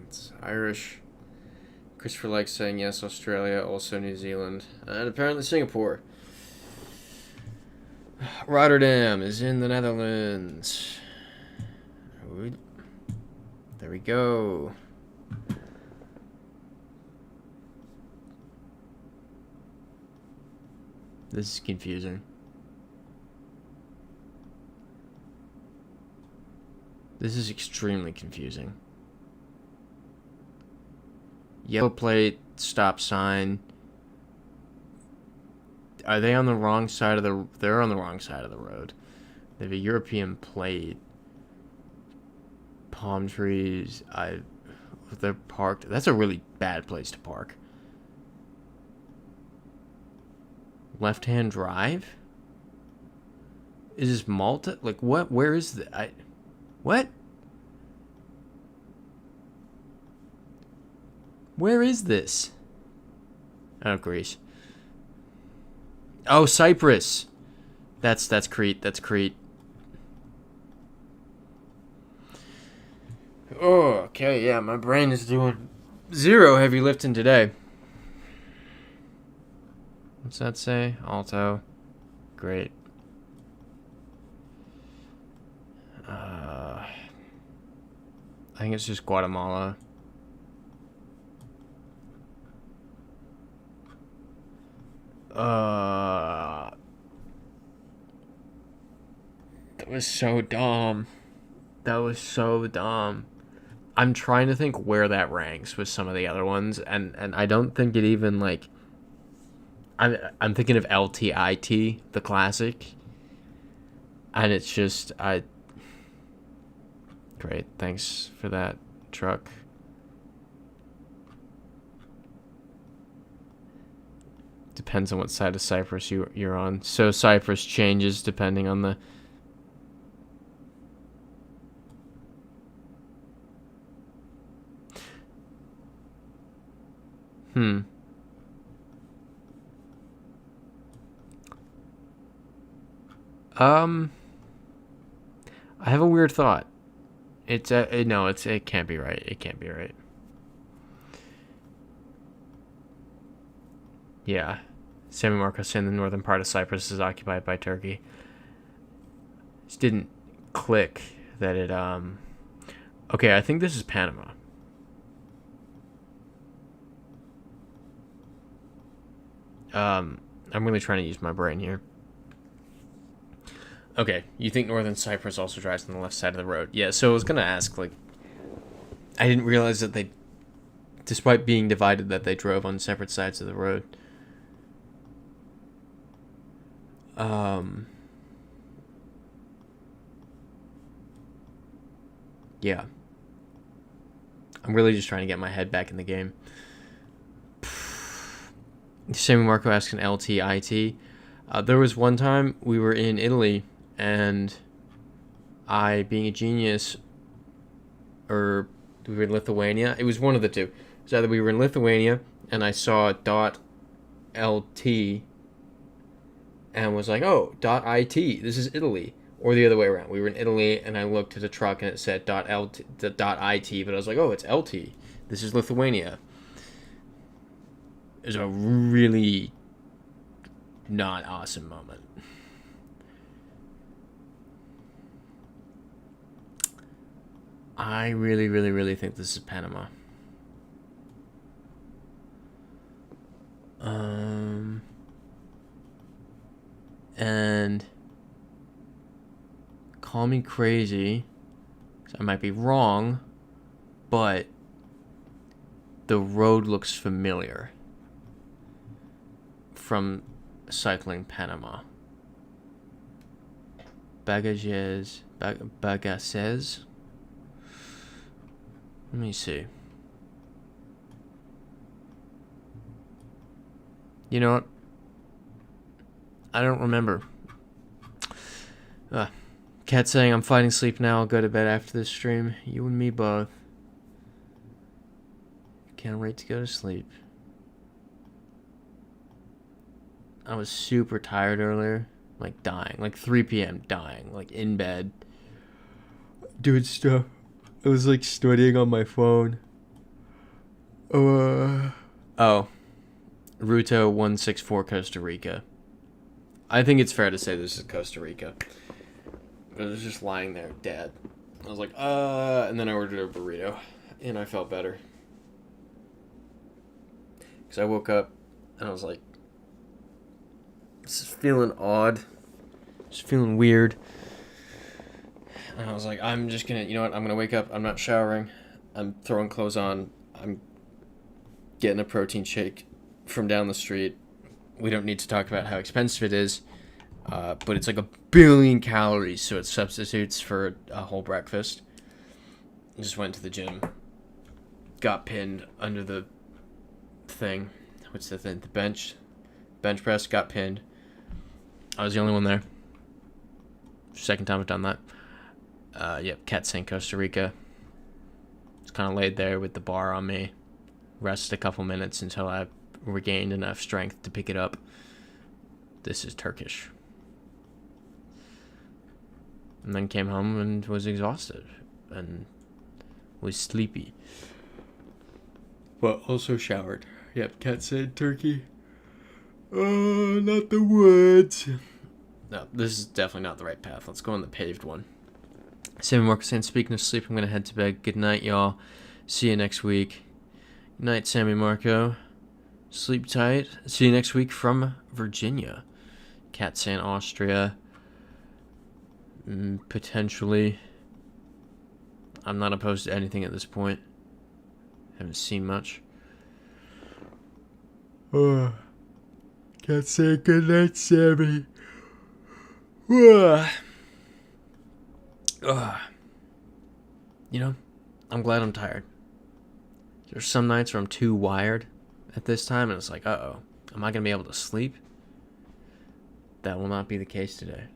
It's Irish. Christopher likes saying yes, Australia, also New Zealand, and apparently Singapore. Rotterdam is in the Netherlands. There we go. This is confusing. This is extremely confusing. Yellow plate, stop sign. Are they on the wrong side of the... They're on the wrong side of the road. They have a European plate. Palm trees. They're parked. That's a really bad place to park. Left-hand drive? Is this Malta? Like, what? Where is the... What? Where is this? Oh, Greece. Oh, Cyprus. That's Crete. That's Crete. Oh, okay, yeah, my brain is doing 0 heavy lifting today. What's that say? Alto. Great. I think it's just Guatemala. That was so dumb. That was so dumb. I'm trying to think where that ranks with some of the other ones, and I don't think it even, like... I'm thinking of LTIT, the classic. And it's just... Great, thanks for that, truck. Depends on what side of Cyprus you're on. So Cyprus changes depending on the... I have a weird thought. No, it can't be right. It can't be right. Yeah. Sammy Marcos saying the northern part of Cyprus is occupied by Turkey. Just didn't click that it, Okay, I think this is Panama. I'm really trying to use my brain here. Okay, you think northern Cyprus also drives on the left side of the road. Yeah, so I was going to ask, like... I didn't realize that they... Despite being divided, that they drove on separate sides of the road. Yeah. I'm really just trying to get my head back in the game. Sammy Marco asking LTIT. There was one time we were in Italy, and I, being a genius, or we were in Lithuania. It was one of the two. It was either we were in Lithuania, and I saw .lt, and was like, oh, .it, this is Italy. Or the other way around. We were in Italy, and I looked at a truck, and it said .it, but I was like, oh, it's LT. This is Lithuania. It was a really not awesome moment. I really, really, really think this is Panama. And call me crazy, 'cause I might be wrong, but the road looks familiar from cycling Panama. Bagages. Let me see. You know what? I don't remember. Cat saying, I'm fighting sleep now. I'll go to bed after this stream. You and me both. Can't wait to go to sleep. I was super tired earlier. Like dying. Like 3 p.m. dying. Like in bed. Doing stuff. I was like studying on my phone. Oh. Ruto 164 Costa Rica. I think it's fair to say this is Costa Rica. But I was just lying there dead. I was like, and then I ordered a burrito. And I felt better. Because I woke up and I was like, this is feeling odd. Just feeling weird. And I was like, I'm just gonna, you know what, I'm gonna wake up, I'm not showering, I'm throwing clothes on, I'm getting a protein shake from down the street. We don't need to talk about how expensive it is, but it's like 1 billion calories, so it substitutes for a whole breakfast. I just went to the gym, got pinned under the thing, what's the thing, the bench press, got pinned. I was the only one there. Second time I've done that. Yep, Cat saying Costa Rica. Just kind of laid there with the bar on me. Rested a couple minutes until I regained enough strength to pick it up. This is Turkish. And then came home and was exhausted. And was sleepy. But also showered. Yep, Cat said Turkey. Oh, not the woods. No, this is definitely not the right path. Let's go on the paved one. Sammy Marcus saying, speaking of sleep, I'm going to head to bed. Good night, y'all. See you next week. Good night, Sammy Marco. Sleep tight. See you next week from Virginia. Cat saying Austria. Potentially. I'm not opposed to anything at this point. Haven't seen much. Can't say goodnight, Sammy. You know, I'm glad I'm tired. There's some nights where I'm too wired at this time, and it's like, uh-oh, am I going to be able to sleep? That will not be the case today.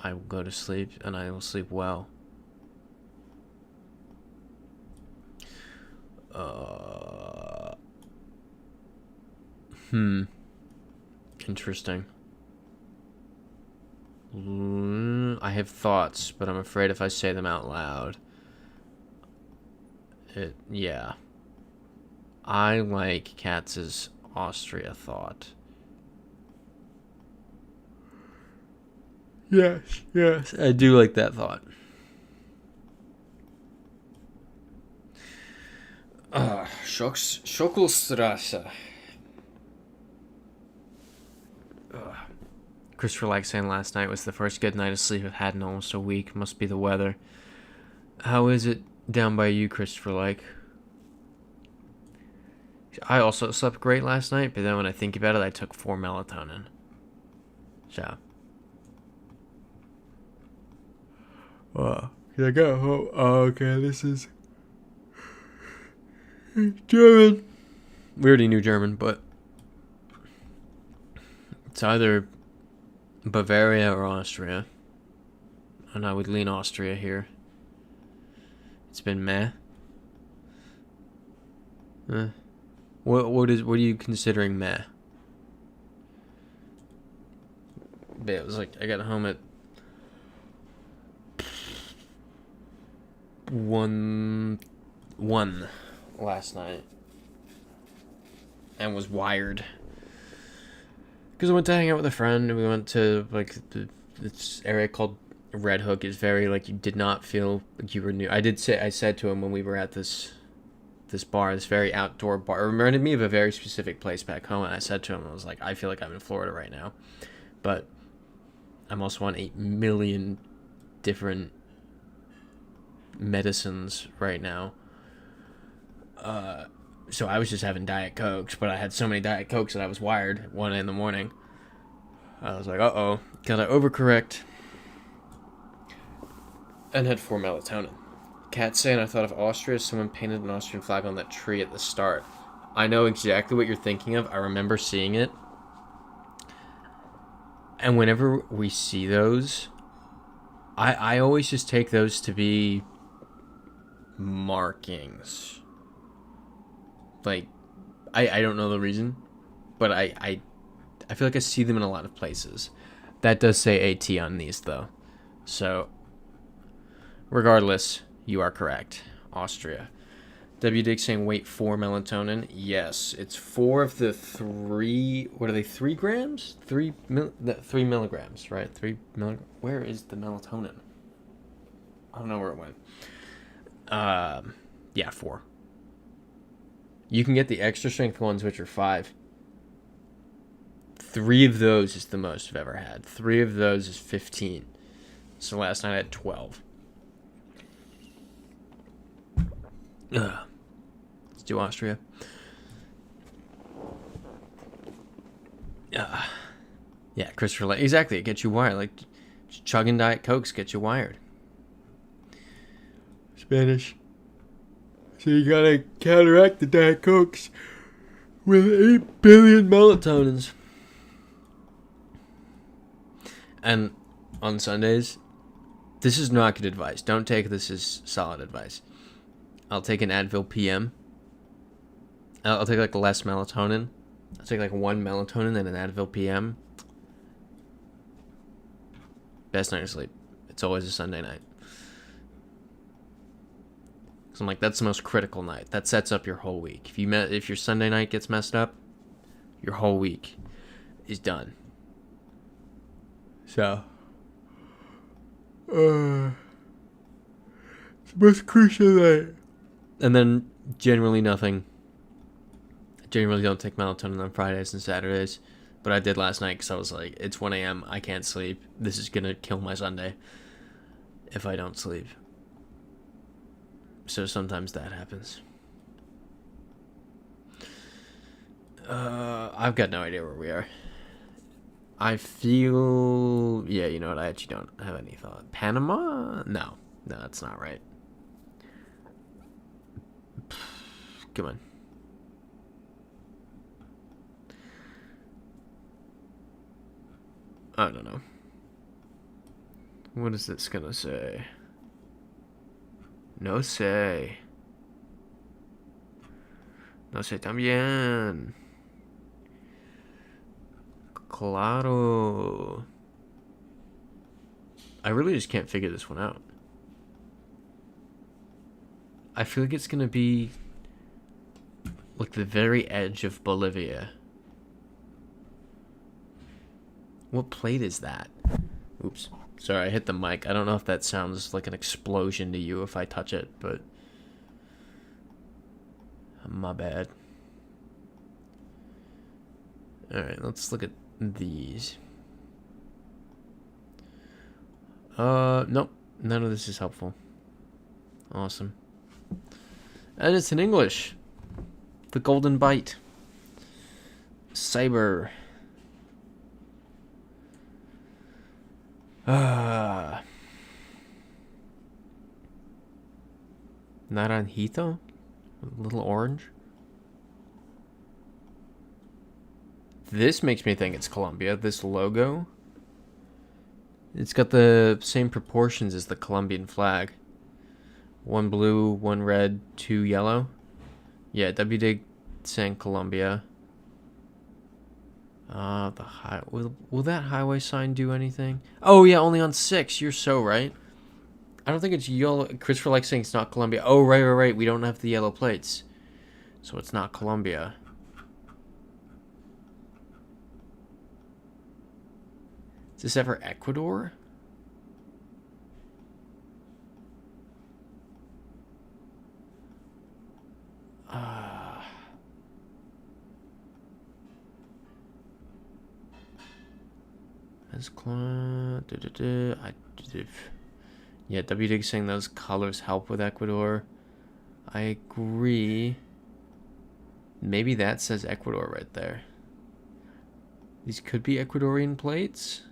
I will go to sleep, and I will sleep well. Interesting. I have thoughts, but I'm afraid if I say them out loud, yeah. I like Katz's Austria thought. Yes, I do like that thought. Schokolstrasse. Christopher likes saying last night was the first good night of sleep I've had in almost a week. Must be the weather. How is it down by you, Christopher like? I also slept great last night, but then when I think about it, I took 4 melatonin. So. Can I go home? Oh, okay, this is German. We already knew German, but it's either Bavaria or Austria. And I would lean Austria here. It's been meh. What are you considering meh? But it was like I got home at 1 last night and was wired because I went to hang out with a friend, and we went to like this area called Red Hook. Is very like you did not feel like you were new. I said to him when we were at this bar, this very outdoor bar. It reminded me of a very specific place back home, and I said to him, I was like, I feel like I'm in Florida right now, but I'm also on 8 million different medicines right now. So I was just having Diet Cokes, but I had so many Diet Cokes that I was wired at 1 in the morning. I was like, uh-oh, gotta overcorrect. And had 4 melatonin. Cat saying I thought of Austria, someone painted an Austrian flag on that tree at the start. I know exactly what you're thinking of. I remember seeing it. And whenever we see those, I always just take those to be markings. Like, I don't know the reason, but I feel like I see them in a lot of places. That does say AT on these, though. So, regardless, you are correct. Austria. W. Dick saying, wait, 4 melatonin? Yes, it's 4 of the 3, what are they, 3 grams? 3 milligrams, right? 3 milligrams. Where is the melatonin? I don't know where it went. Yeah, 4. You can get the extra strength ones, which are 5. 3 of those is the most I've ever had. 3 of those is 15. So last night I had 12. Let's do Austria. Yeah, Christopher. Exactly, it gets you wired. Like, chugging Diet Cokes gets you wired. Spanish. So you gotta counteract the Diet Cokes with 8 billion melatonins. And on Sundays, this is not good advice. Don't take this as solid advice. I'll take an Advil PM. I'll take like less melatonin. I'll take like 1 melatonin and an Advil PM. Best night of sleep. It's always a Sunday night. So I'm like, that's the most critical night. That sets up your whole week. If your Sunday night gets messed up, your whole week is done. So, it's the most crucial night. And then generally nothing. I generally don't take melatonin on Fridays and Saturdays, but I did last night because I was like, it's 1 a.m. I can't sleep. This is gonna kill my Sunday if I don't sleep. so sometimes that happens. I've got no idea where we are. I feel... Yeah, you know what? I actually don't have any thought. Panama? No. No, that's not right. Come on. I don't know. What is this gonna say? No sé. No sé también. Claro. I really just can't figure this one out. I feel like it's gonna be like the very edge of Bolivia. What plate is that? Oops. Sorry, I hit the mic. I don't know if that sounds like an explosion to you if I touch it, but... My bad. Alright, let's look at these. Nope. None of this is helpful. Awesome. And it's in English. The Golden Bite. Cyber. Naranjito? A little orange? This makes me think it's Colombia. This logo. It's got the same proportions as the Colombian flag. 1 blue, 1 red, 2 yellow. Yeah, WDig saying Colombia. Will that highway sign do anything? Oh yeah, only on 6. You're so right. I don't think it's yellow. Christopher likes saying it's not Colombia. Oh right. We don't have the yellow plates, so it's not Colombia. Is this ever Ecuador? Yeah, WDig saying those colors help with Ecuador. I agree. Maybe that says Ecuador right there. These could be Ecuadorian plates.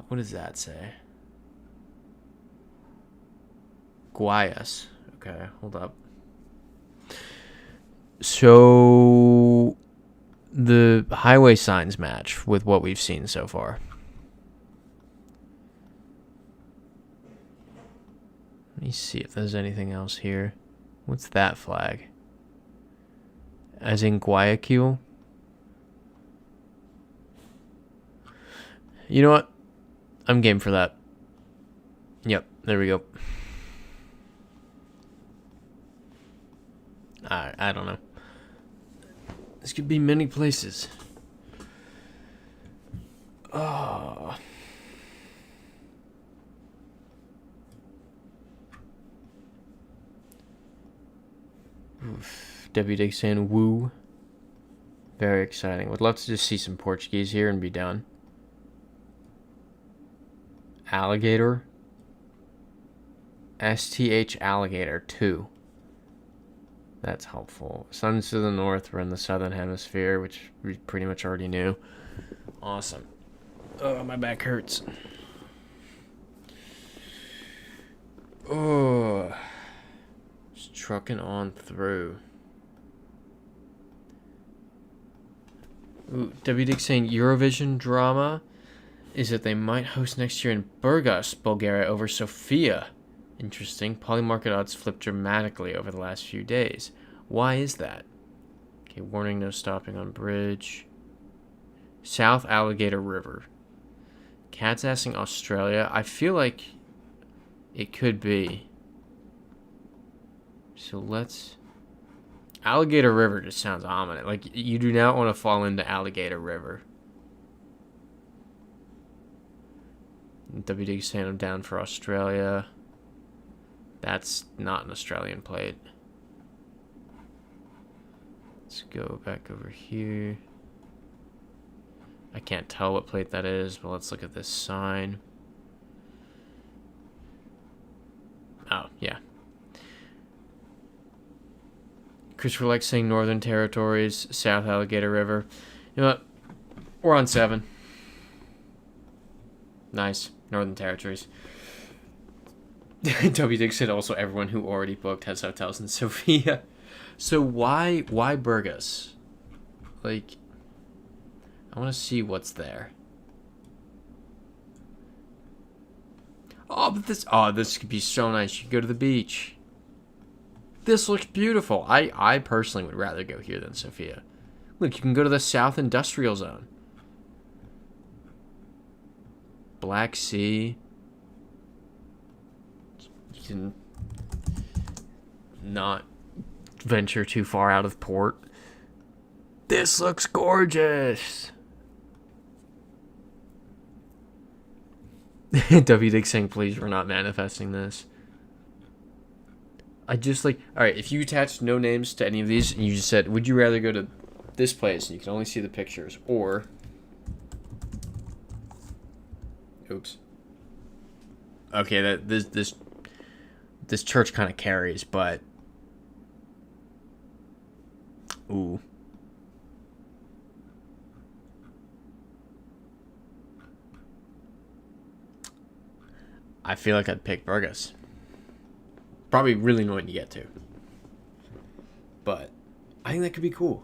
What does that say? Guayas. Okay, hold up. So the highway signs match with what we've seen so far. Let me see if there's anything else here. What's that flag? As in Guayaquil? You know what? I'm game for that. Yep, there we go. I don't know. This could be many places. Oh. WD saying woo. Very exciting. Would love to just see some Portuguese here and be done. Alligator. STH alligator 2. That's helpful. Sun's to the north. We're in the southern hemisphere, which we pretty much already knew. Awesome. Oh, my back hurts. Oh. Just trucking on through. Ooh, WD saying Eurovision drama is that they might host next year in Burgas, Bulgaria over Sofia. Interesting. Poly market odds flipped dramatically over the last few days. Why is that? Okay, warning, no stopping on bridge. South Alligator River. Cat's assing Australia. I feel like it could be. So let's... Alligator River just sounds ominous. Like, you do not want to fall into Alligator River. WD saying I'm down for Australia. That's not an Australian plate. Let's go back over here. I can't tell what plate that is, but let's look at this sign. Oh, yeah. Christopher likes saying Northern Territories, South Alligator River. You know what? We're on 7. Nice. Northern Territories. W. Dixon, also everyone who already booked has hotels in Sofia. So why Burgos? Like, I want to see what's there. Oh, but this could be so nice. You could go to the beach. This looks beautiful. I personally would rather go here than Sofia. Look, you can go to the South Industrial Zone. Black Sea. You can not venture too far out of port. This looks gorgeous. W. Dick saying, please, we're not manifesting this. I just like, alright, if you attached no names to any of these and you just said, would you rather go to this place and you can only see the pictures, or oops. Okay, that this church kind of carries, but ooh. I feel like I'd pick Burgos. Probably really annoying to get to. But I think that could be cool.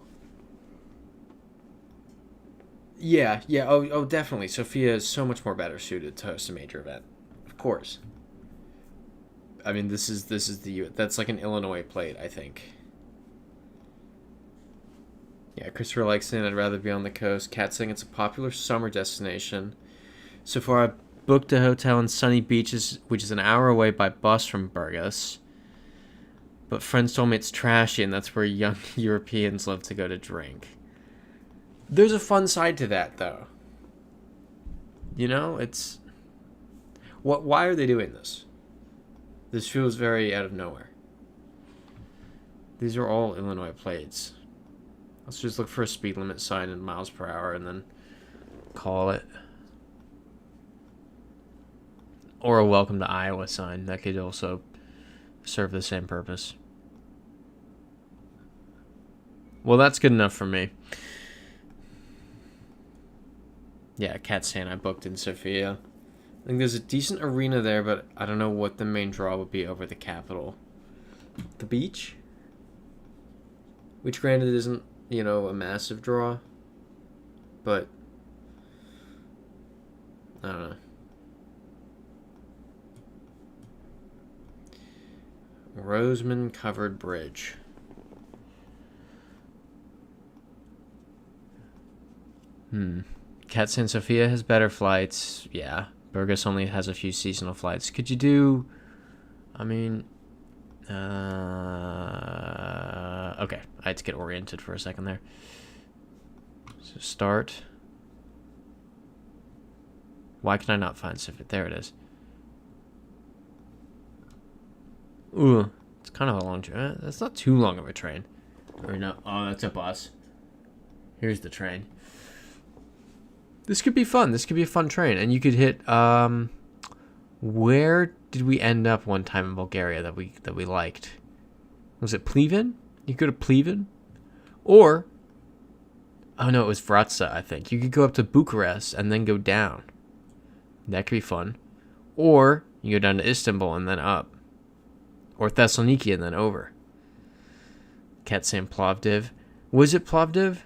Yeah, oh, definitely. Sofia is so much more better suited to host a major event. Of course. I mean, this is that's like an Illinois plate, I think. Yeah, Christopher likes it. I'd rather be on the coast. Cat saying it's a popular summer destination. So far, I've booked a hotel in Sunny Beaches, which is an hour away by bus from Burgos. But friends told me it's trashy, and that's where young Europeans love to go to drink. There's a fun side to that, though. You know, it's... Why are they doing this? This feels very out of nowhere. These are all Illinois plates. Let's just look for a speed limit sign in miles per hour and then call it. Or a welcome to Iowa sign. That could also serve the same purpose. Well, that's good enough for me. Yeah, Cat's saying I booked in Sofia. I think there's a decent arena there, but I don't know what the main draw would be over the Capitol. The beach? Which granted isn't, you know, a massive draw. But I don't know. Roseman Covered Bridge. Cat San Sofia has better flights. Yeah. Burgos only has a few seasonal flights. Could you do... I mean... okay. I had to get oriented for a second there. So start. Why can I not find Sofia? There it is. Ooh. It's kind of a long train. That's not too long of a train. Or no. Oh, that's a bus. Here's the train. This could be fun. This could be a fun train. And you could hit, where did we end up one time in Bulgaria that we liked? Was it Pleven? You could go to Pleven? Or, oh no, it was Vratsa, I think. You could go up to Bucharest and then go down. That could be fun. Or, you go down to Istanbul and then up. Or Thessaloniki and then over. Cat saying Plovdiv. Was it Plovdiv?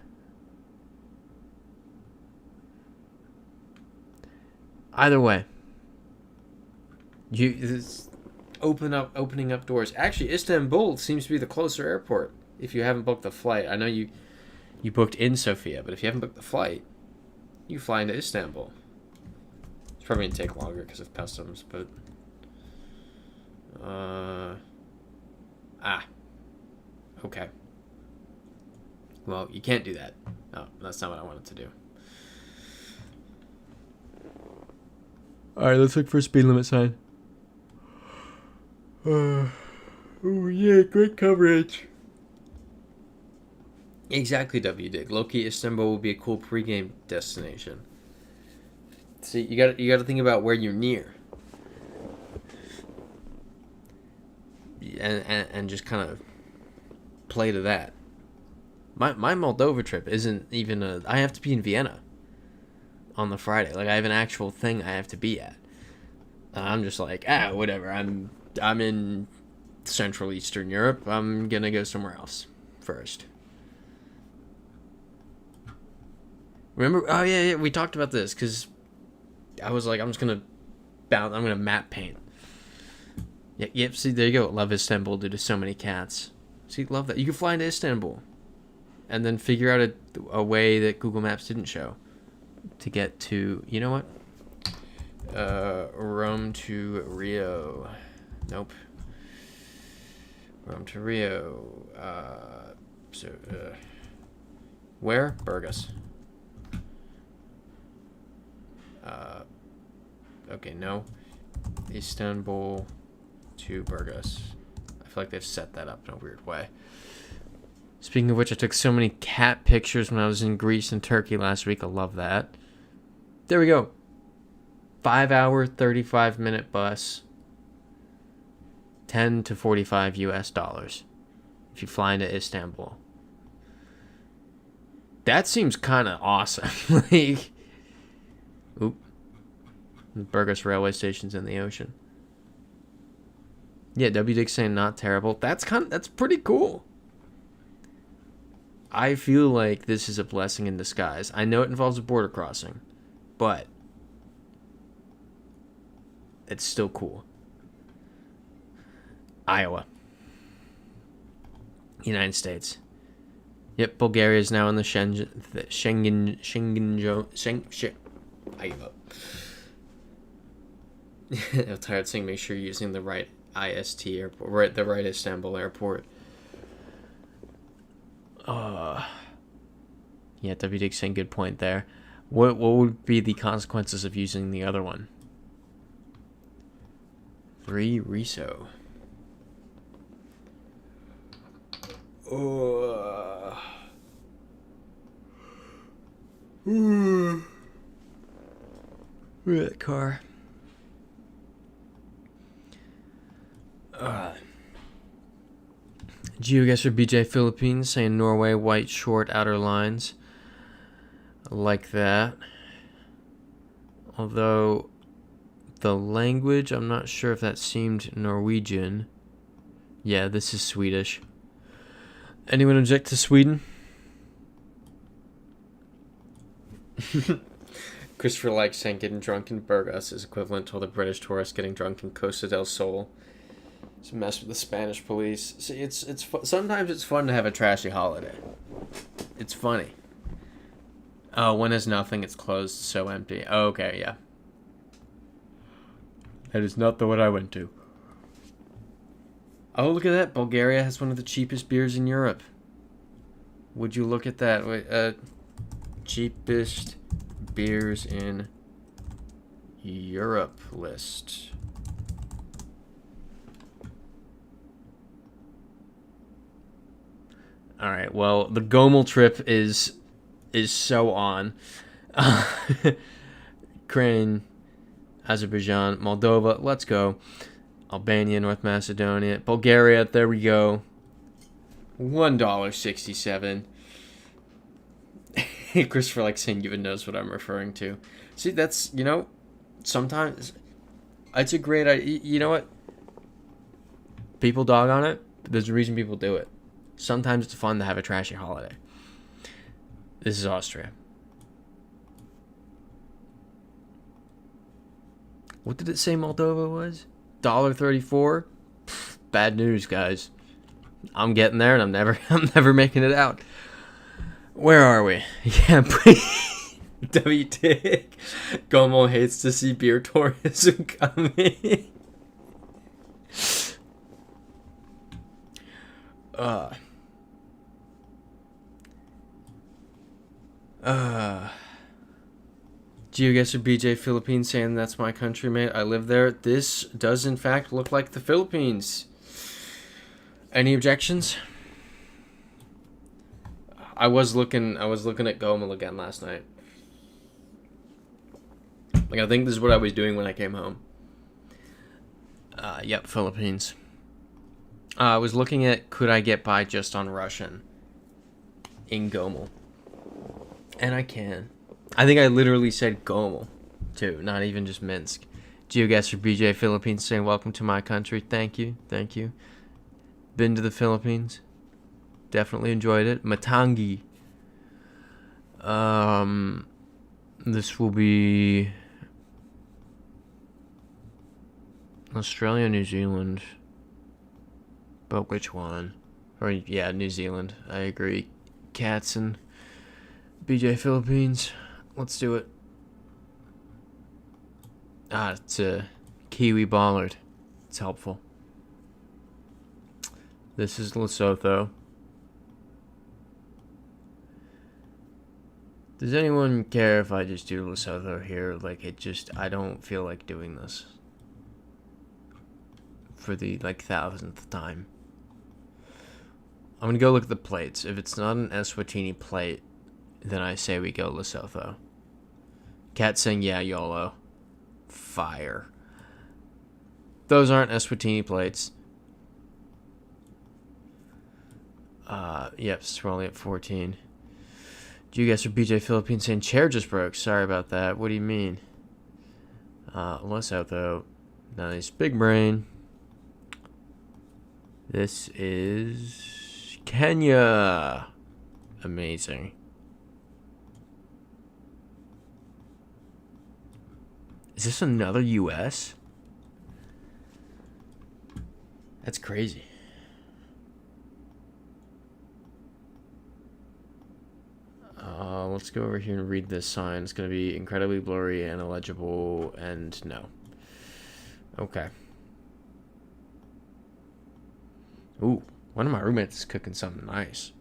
Either way, opening up doors. Actually, Istanbul seems to be the closer airport. If you haven't booked the flight, I know you booked in Sofia, but if you haven't booked the flight, you fly into Istanbul. It's probably gonna take longer because of customs, but okay. Well, you can't do that. No, that's not what I wanted to do. Alright, let's look for a speed limit sign. Oh yeah, great coverage. Exactly, W. Dig. Low-key, Istanbul will be a cool pregame destination. See, you got to think about where you're near. and just kind of play to that. My Moldova trip isn't even I have to be in Vienna on the Friday. Like, I have an actual thing I have to be at. And I'm just like, whatever. I'm in Central Eastern Europe. I'm gonna go somewhere else first. Remember? Oh yeah, we talked about this because I was like, I'm gonna map paint. Yep. See, there you go. Love Istanbul due to so many cats. See, love that. You can fly into Istanbul, and then figure out a way that Google Maps didn't show to get to. You know what? Rome to Rio. Nope. Rome to Rio. Where? Burgos. Okay, no. Istanbul to Burgos. I feel like they've set that up in a weird way. Speaking of which, I took so many cat pictures when I was in Greece and Turkey last week. I love that. There we go. 5-hour, 35-minute bus. 10 to 45 US dollars. If you fly into Istanbul. That seems kind of awesome. Like, oop. Burgos railway station's in the ocean. Yeah, W Dick's saying not terrible. That's pretty cool. I feel like this is a blessing in disguise. I know it involves a border crossing, but it's still cool. Iowa. United States. Yep, Bulgaria is now in the Schengen Iowa. I'm tired of saying make sure you're using the right IST airport, the right Istanbul airport. Yeah, W Dick saying good point there. What would be the consequences of using the other one? 3 Riso. That car. GeoGuessr BJ Philippines saying Norway, white short outer lines. I like that. Although the language, I'm not sure if that seemed Norwegian. Yeah, this is Swedish. Anyone object to Sweden? Christopher likes saying getting drunk in Burgos is equivalent to all the British tourists getting drunk in Costa del Sol. To mess with the Spanish police. See, sometimes it's fun to have a trashy holiday. It's funny. Oh, when is nothing? It's closed, so empty. Oh, okay, yeah. That is not the one I went to. Oh, look at that. Bulgaria has one of the cheapest beers in Europe. Would you look at that? Wait, cheapest beers in Europe list. All right. Well, the Gomel trip is so on. Ukraine, Azerbaijan, Moldova. Let's go. Albania, North Macedonia, Bulgaria. There we go. $1.67. Christopher likes saying you even knows what I'm referring to. See, that's, sometimes it's a great idea. You know what? People dog on it, but there's a reason people do it. Sometimes it's fun to have a trashy holiday. This is Austria. What did it say Moldova was? $1.34? Bad news, guys. I'm getting there and I'm never making it out. Where are we? Yeah, W Dick. Gomo hates to see beer tourism coming. GeoGuessr BJ Philippines saying that's my country, mate. I live there. This does in fact look like the Philippines. Any objections? I was looking at Gomel again last night. Like, I think this is what I was doing when I came home. Yep, Philippines. I was looking at could I get by just on Russian in Gomel. And I can. I think I literally said Gomel, too, not even just Minsk. GeoGuessr BJ Philippines saying welcome to my country. Thank you. Thank you. Been to the Philippines. Definitely enjoyed it. Matangi. This will be Australia, New Zealand. But which one? Or yeah, New Zealand. I agree. Cats and BJ Philippines. Let's do it. It's a Kiwi Bollard. It's helpful. This is Lesotho. Does anyone care if I just do Lesotho here? Like, I don't feel like doing this. For the, 1,000th time. I'm gonna go look at the plates. If it's not an Eswatini plate, then I say we go Lesotho. Cat saying, yeah, YOLO. Fire. Those aren't Eswatini plates. Yep, scrolling at 14. Do you guys are BJ Philippines saying chair just broke? Sorry about that. What do you mean? Lesotho. Nice. Big brain. This is Kenya. Amazing. Is this another US? That's crazy. Let's go over here and read this sign. It's going to be incredibly blurry and illegible, and no. Okay. Ooh, one of my roommates is cooking something nice.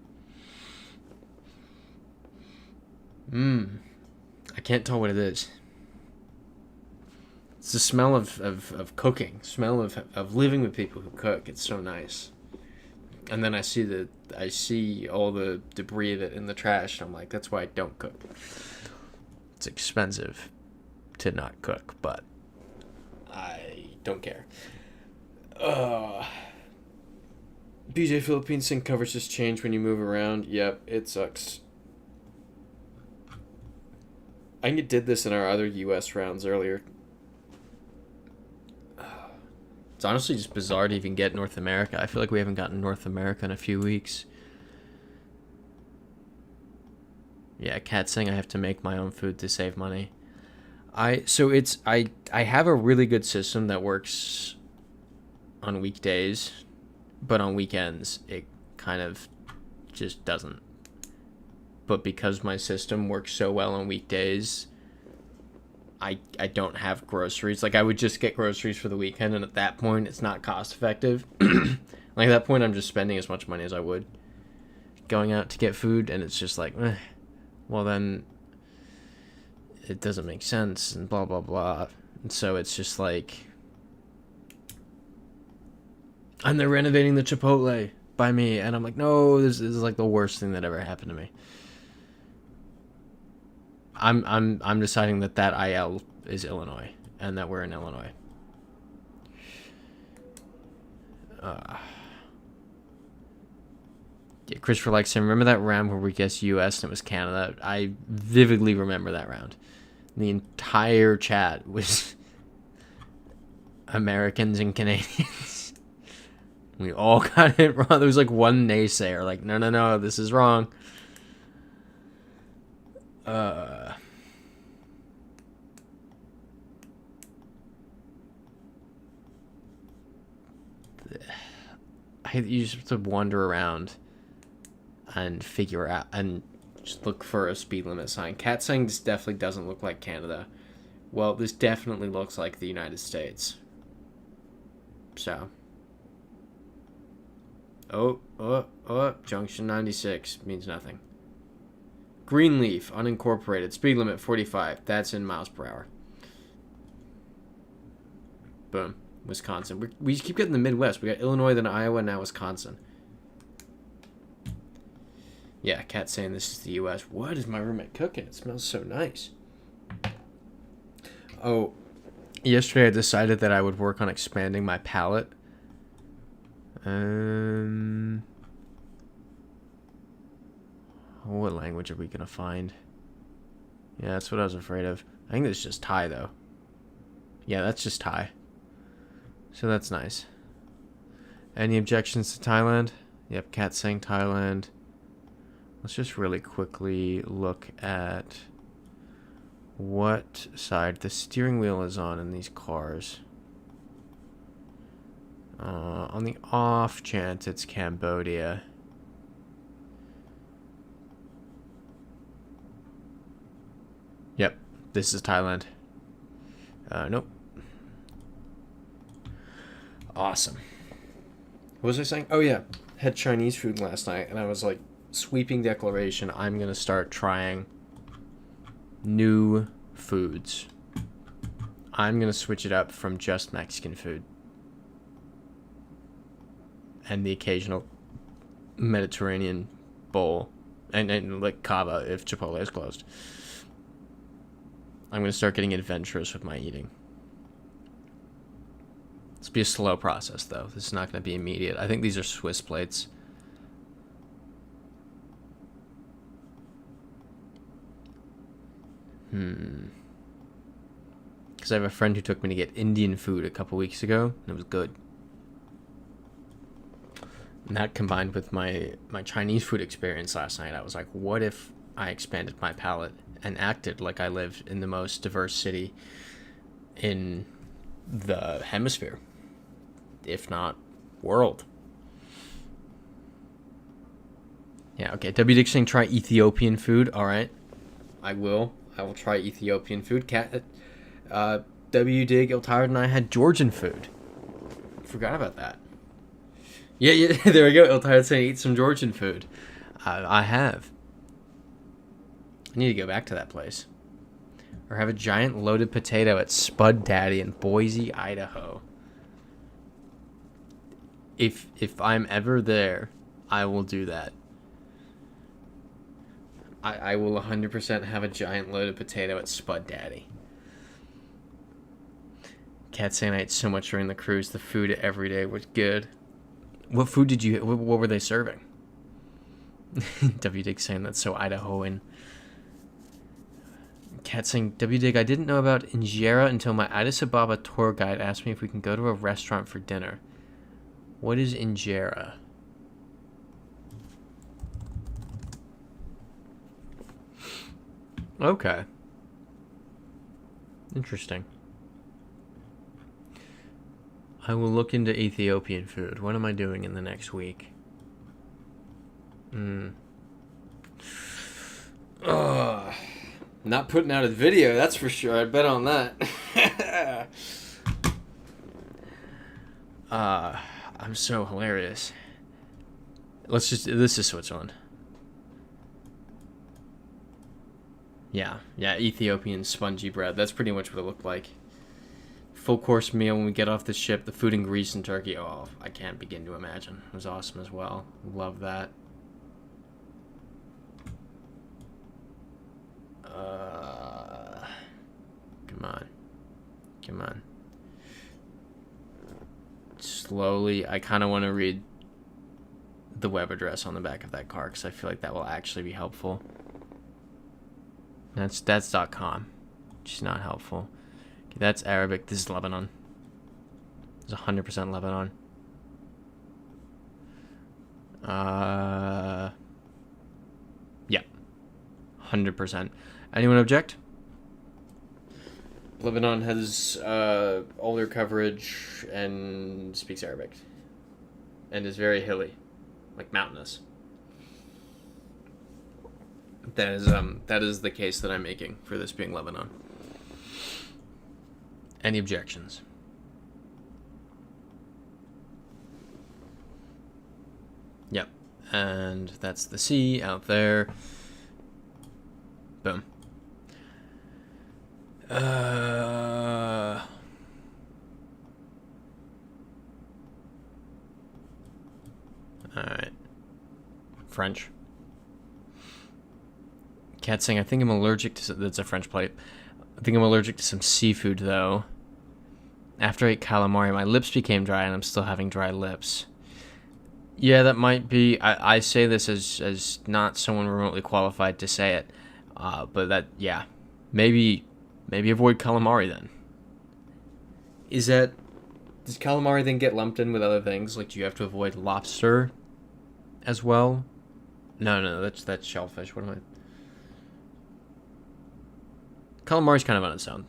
I can't tell what it is. It's the smell of cooking. Smell of living with people who cook. It's so nice. And then I see all the debris of it in the trash, and I'm like, that's why I don't cook. It's expensive to not cook, but I don't care. BJ Philippines sync coverage just changed when you move around. Yep, it sucks. I think it did this in our other US rounds earlier. It's honestly just bizarre to even get North America. I feel like we haven't gotten North America in a few weeks. Yeah, Cat saying I have to make my own food to save money. I have a really good system that works on weekdays, but on weekends it kind of just doesn't. But because my system works so well on weekdays, I don't have groceries. Like, I would just get groceries for the weekend, and at that point, it's not cost effective. Like, at that point, I'm just spending as much money as I would going out to get food, and it's just like, well, then it doesn't make sense, and blah, blah, blah. And so it's just like, and they're renovating the Chipotle by me, and I'm like, no, this is like the worst thing that ever happened to me. I'm deciding that IL is Illinois, and that we're in Illinois. Yeah, Christopher likes him. Remember that round where we guessed US and it was Canada? I vividly remember that round. The entire chat was Americans and Canadians. We all got it wrong. There was like one naysayer, like, no, this is wrong. You just have to wander around and figure out and just look for a speed limit sign. Cat saying this definitely doesn't look like Canada. Well, this definitely looks like the United States. So. Oh, Junction 96 means nothing. Greenleaf, unincorporated, speed limit 45. That's in miles per hour. Boom. Wisconsin. We keep getting the Midwest. We got Illinois, then Iowa, now Wisconsin. Yeah, Cat's saying this is the U.S. What is my roommate cooking? It smells so nice. Oh, yesterday I decided that I would work on expanding my palate. What language are we gonna find? Yeah, that's what I was afraid of. I think that's just Thai, though. Yeah, that's just Thai. So that's nice. Any objections to Thailand? Yep, Cat saying Thailand. Let's just really quickly look at what side the steering wheel is on in these cars. On the off chance it's Cambodia. Yep, this is Thailand. Nope. Awesome. What was I saying? Oh yeah, had Chinese food last night, and I was like, sweeping declaration, I'm gonna start trying new foods. I'm gonna switch it up from just Mexican food. And the occasional Mediterranean bowl. And like Cava if Chipotle is closed. I'm going to start getting adventurous with my eating. This will be a slow process, though. This is not going to be immediate. I think these are Swiss plates. Because I have a friend who took me to get Indian food a couple weeks ago, and it was good. And that combined with my Chinese food experience last night, I was like, what if I expanded my palate and acted like I lived in the most diverse city in the hemisphere, if not world? Yeah, okay. W. Dick saying try Ethiopian food. All right. I will try Ethiopian food. W. Dig, Iltired, and I had Georgian food. Forgot about that. Yeah, there we go. Iltired saying eat some Georgian food. I have. I need to go back to that place. Or have a giant loaded potato at Spud Daddy in Boise, Idaho. If I'm ever there, I will do that. I will 100% have a giant loaded potato at Spud Daddy. Cat saying I ate so much during the cruise. The food every day was good. What food did you... What were they serving? W. Dig saying that's so Idahoan. Cat saying, W. Dig, I didn't know about injera until my Addis Ababa tour guide asked me if we can go to a restaurant for dinner. What is injera? Okay. Interesting. I will look into Ethiopian food. What am I doing in the next week? Not putting out a video, that's for sure. I bet on that. I'm so hilarious. This is Switzerland. Yeah, Ethiopian spongy bread. That's pretty much what it looked like. Full course meal when we get off the ship. The food in Greece and Turkey. Oh, I can't begin to imagine. It was awesome as well. Love that. Come on. Slowly, I kind of want to read the web address on the back of that car because I feel like that will actually be helpful. That's .com. Which is not helpful. Okay, that's Arabic. This is Lebanon. It's 100% Lebanon. Yeah. 100%. Anyone object? Lebanon has all their coverage and speaks Arabic. And is very hilly. Like mountainous. That is the case that I'm making for this being Lebanon. Any objections? Yep. And that's the sea out there. Boom. Alright. French. Cat saying, I think I'm allergic to... That's a French plate. I think I'm allergic to some seafood, though. After I ate calamari, my lips became dry, and I'm still having dry lips. Yeah, that might be. I say this as not someone remotely qualified to say it, but that, yeah, maybe avoid calamari then. Is that, does calamari then get lumped in with other things? Like, do you have to avoid lobster as well? No, that's shellfish. What am I? Calamari's kind of on its own,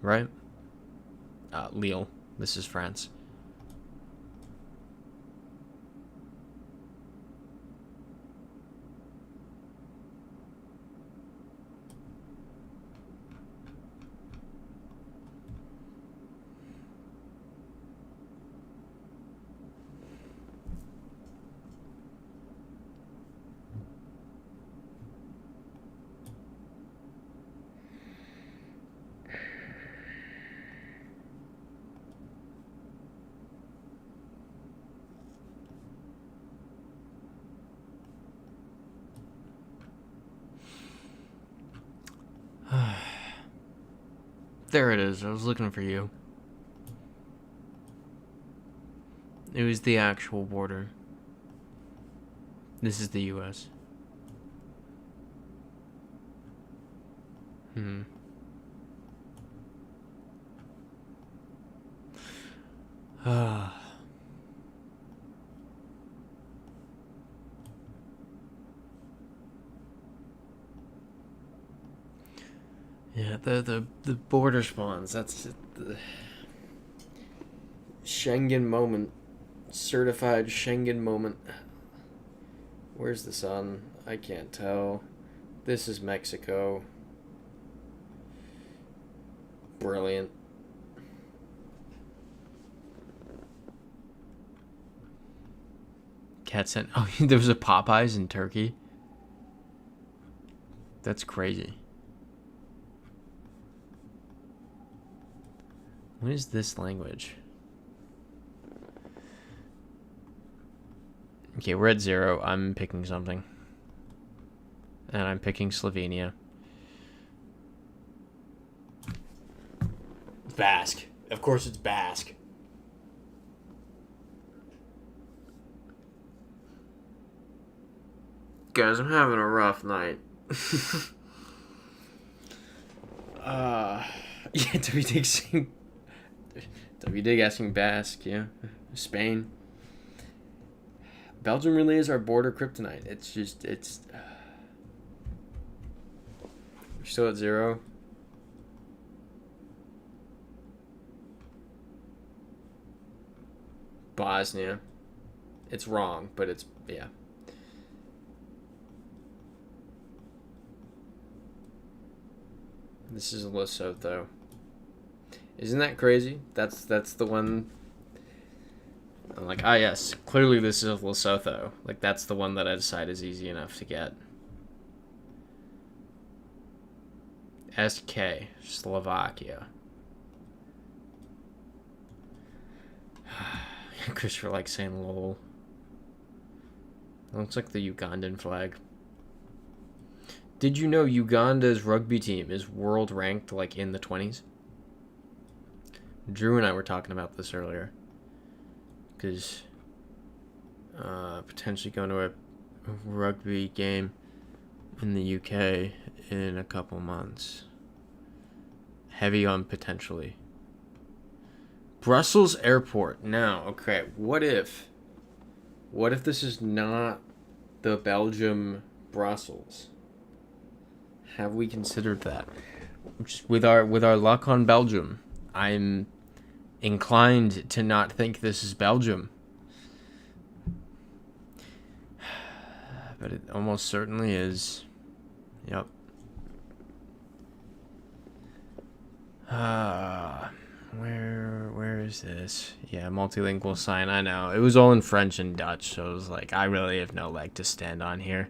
right? Lille. This is France. There it is. I was looking for you. It was the actual border. This is the U.S. Hmm. Yeah, the border spawns. That's the Schengen moment. Certified Schengen moment. Where's the sun? I can't tell. This is Mexico. Brilliant. Cat sent. Oh, there was a Popeyes in Turkey. That's crazy. What is this language? Okay, we're at 0. I'm picking something. And I'm picking Slovenia. Basque. Of course it's Basque. Guys, I'm having a rough night. Yeah, WD asking Basque, yeah. Spain. Belgium really is our border kryptonite. It's just, we're still at 0. Bosnia. It's wrong, but it's, yeah. This is Lesotho. Isn't that crazy? That's the one. I'm like, yes, clearly this is Lesotho. Like, that's the one that I decide is easy enough to get. SK, Slovakia. Christopher likes saying lol. It looks like the Ugandan flag. Did you know Uganda's rugby team is world ranked like in the 20s? Drew and I were talking about this earlier. Because potentially going to a rugby game in the UK in a couple months. Heavy on potentially. Brussels Airport. Now, okay, what if this is not the Belgium Brussels? Have we considered that? Just with our luck on Belgium, I'm inclined to not think this is Belgium. But it almost certainly is. Yep. Where is this? Yeah, multilingual sign, I know. It was all in French and Dutch, so it was like, I really have no leg to stand on here.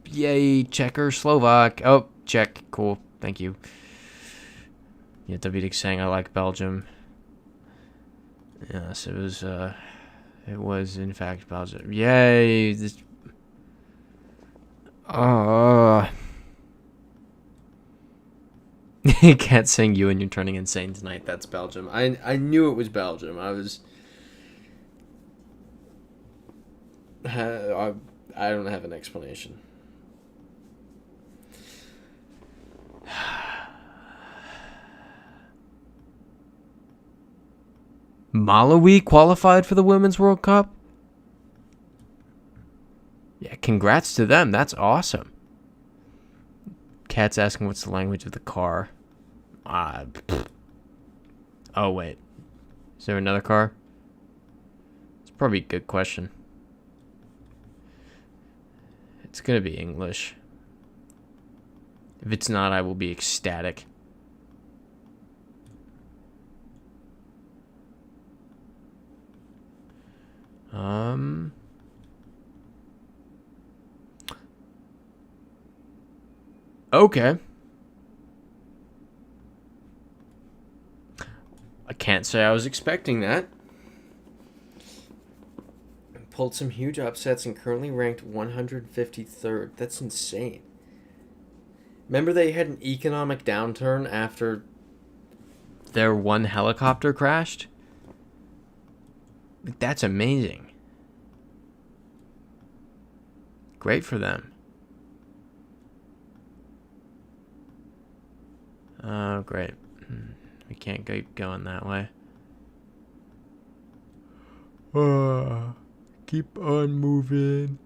Yay, Czech or Slovak. Oh, Czech. Cool. Thank you. Yeah, David saying I like Belgium. Yes, it was in fact Belgium. Yay! This. Can't sing you and you're turning insane tonight. That's Belgium. I knew it was Belgium. I don't have an explanation. Malawi qualified for the Women's World Cup? Yeah, congrats to them. That's awesome. Cat's asking what's the language of the car. Oh, wait. Is there another car? It's probably a good question. It's going to be English. If it's not, I will be ecstatic. Okay. I can't say I was expecting that. Pulled some huge upsets and currently ranked 153rd. That's insane. Remember they had an economic downturn after their one helicopter crashed? That's amazing. Great for them. Oh, great. We can't keep going that way. Keep on moving.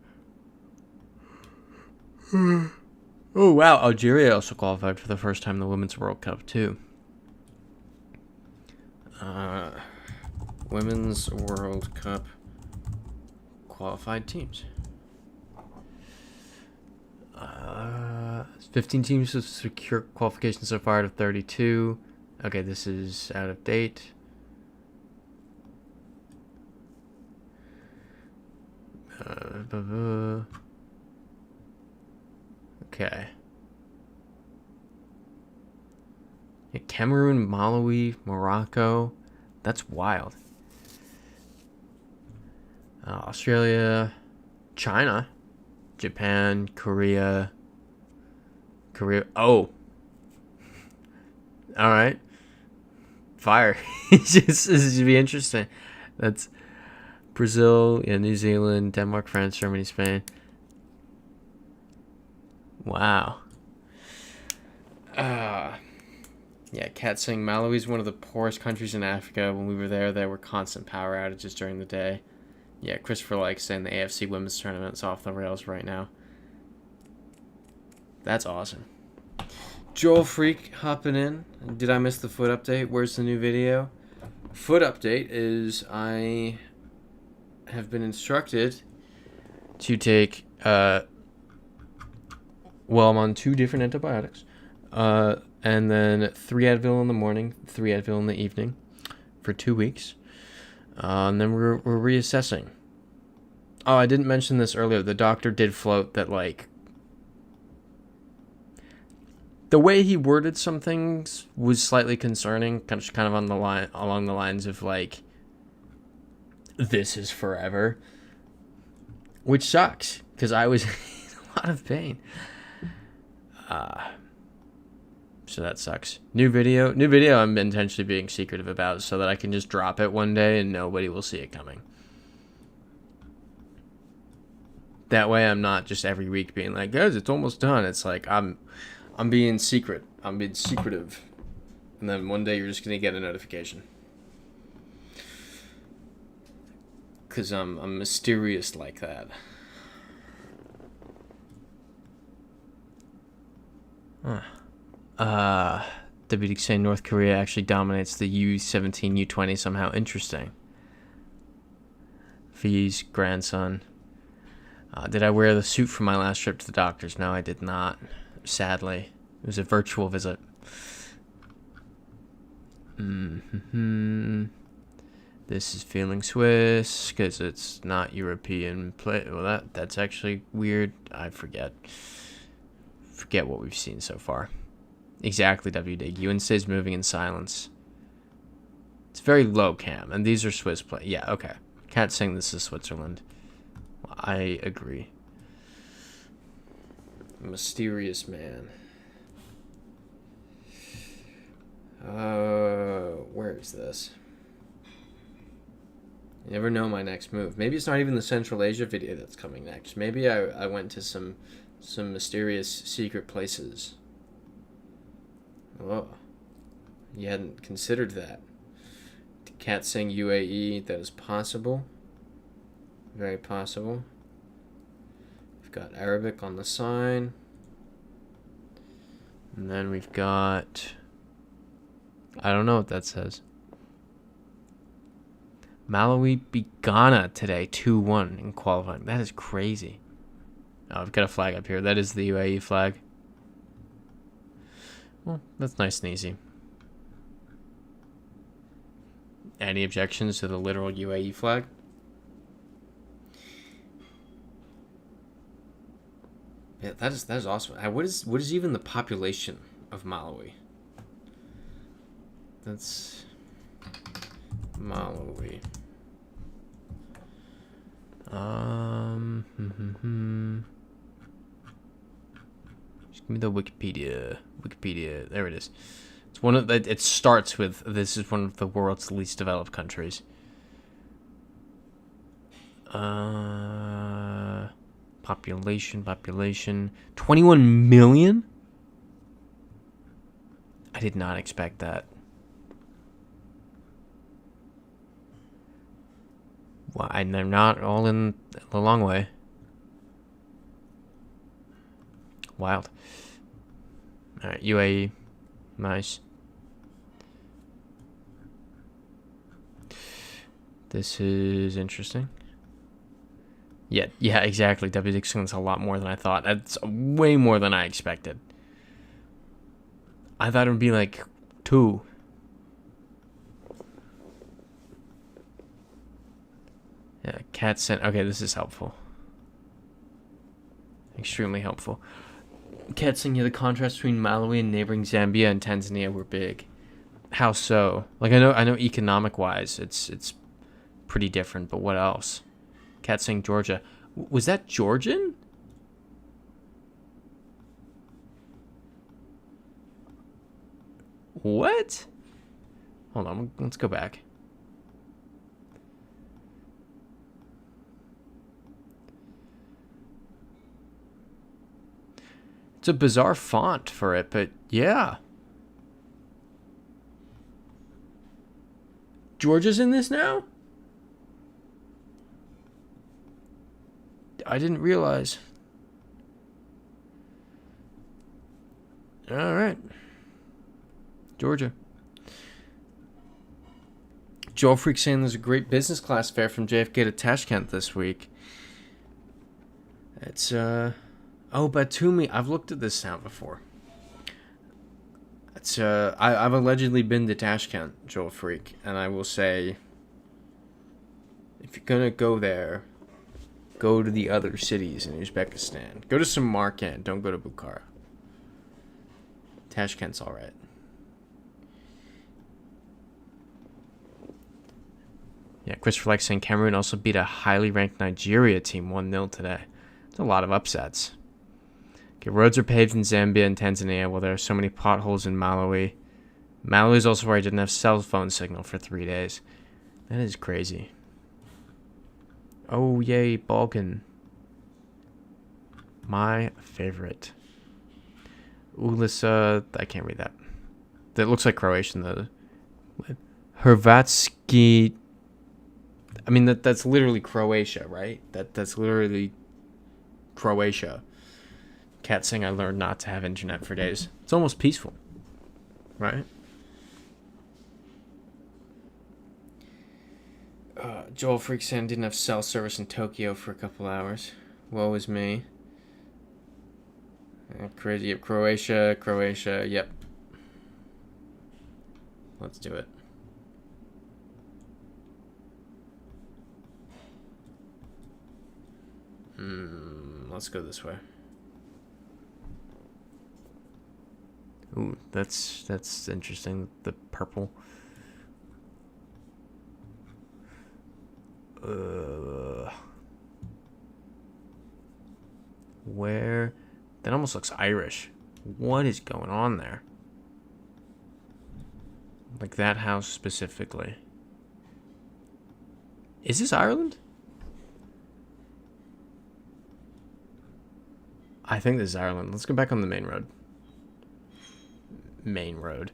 Oh, wow. Algeria also qualified for the first time in the Women's World Cup, too. Women's World Cup qualified teams. 15 teams to secure qualification so far out of 32. Okay, this is out of date. Okay. Yeah, Cameroon, Malawi, Morocco. That's wild. Australia, China, Japan, Korea. Oh. All right. Fire. This should be interesting. That's Brazil, New Zealand, Denmark, France, Germany, Spain. Wow. Yeah, Kat saying Malawi is one of the poorest countries in Africa. When we were there were constant power outages during the day. Yeah, Christopher likes saying the AFC women's tournament's off the rails right now. That's awesome. Joel Freak hopping in. Did I miss the foot update? Where's the new video? Foot update is I have been instructed to take, I'm on 2 different antibiotics. And then 3 Advil in the morning, 3 Advil in the evening for 2 weeks. And then we're reassessing. Oh, I didn't mention this earlier. The doctor did float that, like, the way he worded some things was slightly concerning, kind of on the line, along the lines of, like, this is forever, which sucks because I was in a lot of pain. So that sucks. New video I'm intentionally being secretive about so that I can just drop it one day and nobody will see it coming. That way I'm not just every week being like, guys, it's almost done. It's like I'm being secret. I'm being secretive. And then one day you're just going to get a notification. Because I'm mysterious like that. WD saying North Korea actually dominates the U-17, U-20 somehow. Interesting. V's grandson. Did I wear the suit for my last trip to the doctors? No, I did not. Sadly. It was a virtual visit. This is feeling Swiss because it's not European play. Well, that's actually weird. I forget what we've seen so far. Exactly, WD. Ewan stays moving in silence. It's very low cam, and these are Swiss play. Yeah, okay. Can't sing this is Switzerland. I agree. Mysterious man. Where is this? You never know my next move. Maybe it's not even the Central Asia video that's coming next. Maybe I went to some mysterious secret places. Oh, you hadn't considered that. Cat saying UAE, that is possible. Very possible. We've got Arabic on the sign. And then we've got... I don't know what that says. Malawi beat Ghana today, 2-1 in qualifying. That is crazy. Oh, I've got a flag up here. That is the UAE flag. Well, that's nice and easy. Any objections to the literal UAE flag? Yeah, that is awesome. What is even the population of Malawi? That's Malawi. Just give me the Wikipedia. There it is. It's one of the, it starts with, this is one of the world's least developed countries. Population. 21 million? I did not expect that. Well, and they're not all in the long way. Wild. Alright, UAE. Nice. This is interesting. Yeah, exactly. W6 is a lot more than I thought. That's way more than I expected. I thought it would be like 2. Yeah, cat sent. Okay, this is helpful. Extremely helpful. Cat saying, yeah, the contrast between Malawi and neighboring Zambia and Tanzania were big. How so? Like I know economic wise it's pretty different, but what else? Cat saying Georgia. Was that Georgian? What? Hold on, let's go back. It's a bizarre font for it, but yeah. Georgia's in this now? I didn't realize. All right. Georgia. Joel Freak saying there's a great business class fare from JFK to Tashkent this week. It's, oh, Batumi. I've looked at this town before. It's, I've allegedly been to Tashkent, Joel Freak, and I will say, if you're gonna go there, go to the other cities in Uzbekistan. Go to Samarkand. Don't go to Bukhara. Tashkent's all right. Yeah, Christopher likes saying Cameroon also beat a highly ranked Nigeria team 1-0 today. It's a lot of upsets. Okay, roads are paved in Zambia and Tanzania while there are so many potholes in Malawi. Malawi is also where I didn't have cell phone signal for 3 days. That is crazy. Oh, yay, Balkan. My favorite. Ulisa, I can't read that. That looks like Croatian, though. Hrvatski. I mean, that's literally Croatia, right? That's literally Croatia. Cat saying I learned not to have internet for days. It's almost peaceful, right? Joel Freak saying didn't have cell service in Tokyo for a couple hours. Woe is me. Crazy. Yep, Croatia. Yep. Let's do it. Let's go this way. Ooh, that's interesting. The purple. Where? That almost looks Irish. What is going on there? Like that house specifically. Is this Ireland? I think this is Ireland. Let's go back on the main road. Main road.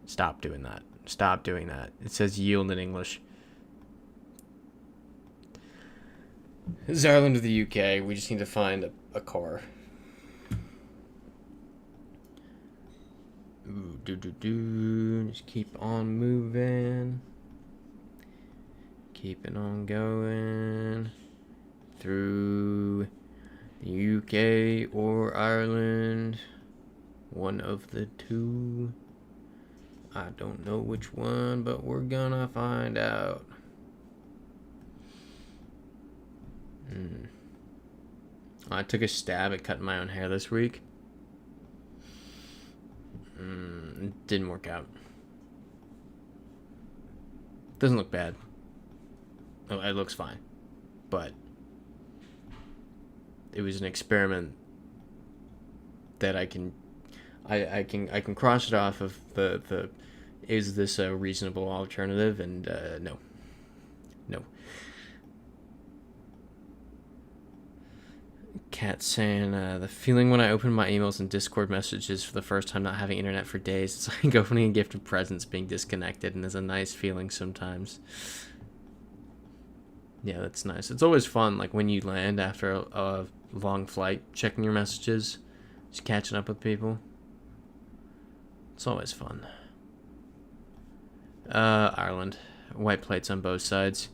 Stop doing that. Stop doing that. It says yield in English. This is Ireland or the UK. We just need to find a car. Ooh, Just keep on moving. Keeping on going. Through the UK or Ireland. One of the two. I don't know which one, but we're gonna find out. I took a stab at cutting my own hair this week. It didn't work out. Doesn't look bad. Oh, it looks fine. But it was an experiment that I can cross it off of the is this a reasonable alternative? And no. Cat saying, the feeling when I open my emails and Discord messages for the first time not having internet for days, it's like opening a gift of presents being disconnected, and it's a nice feeling sometimes. Yeah, that's nice. It's always fun, like when you land after a long flight, checking your messages, just catching up with people. It's always fun. Ireland. White plates on both sides.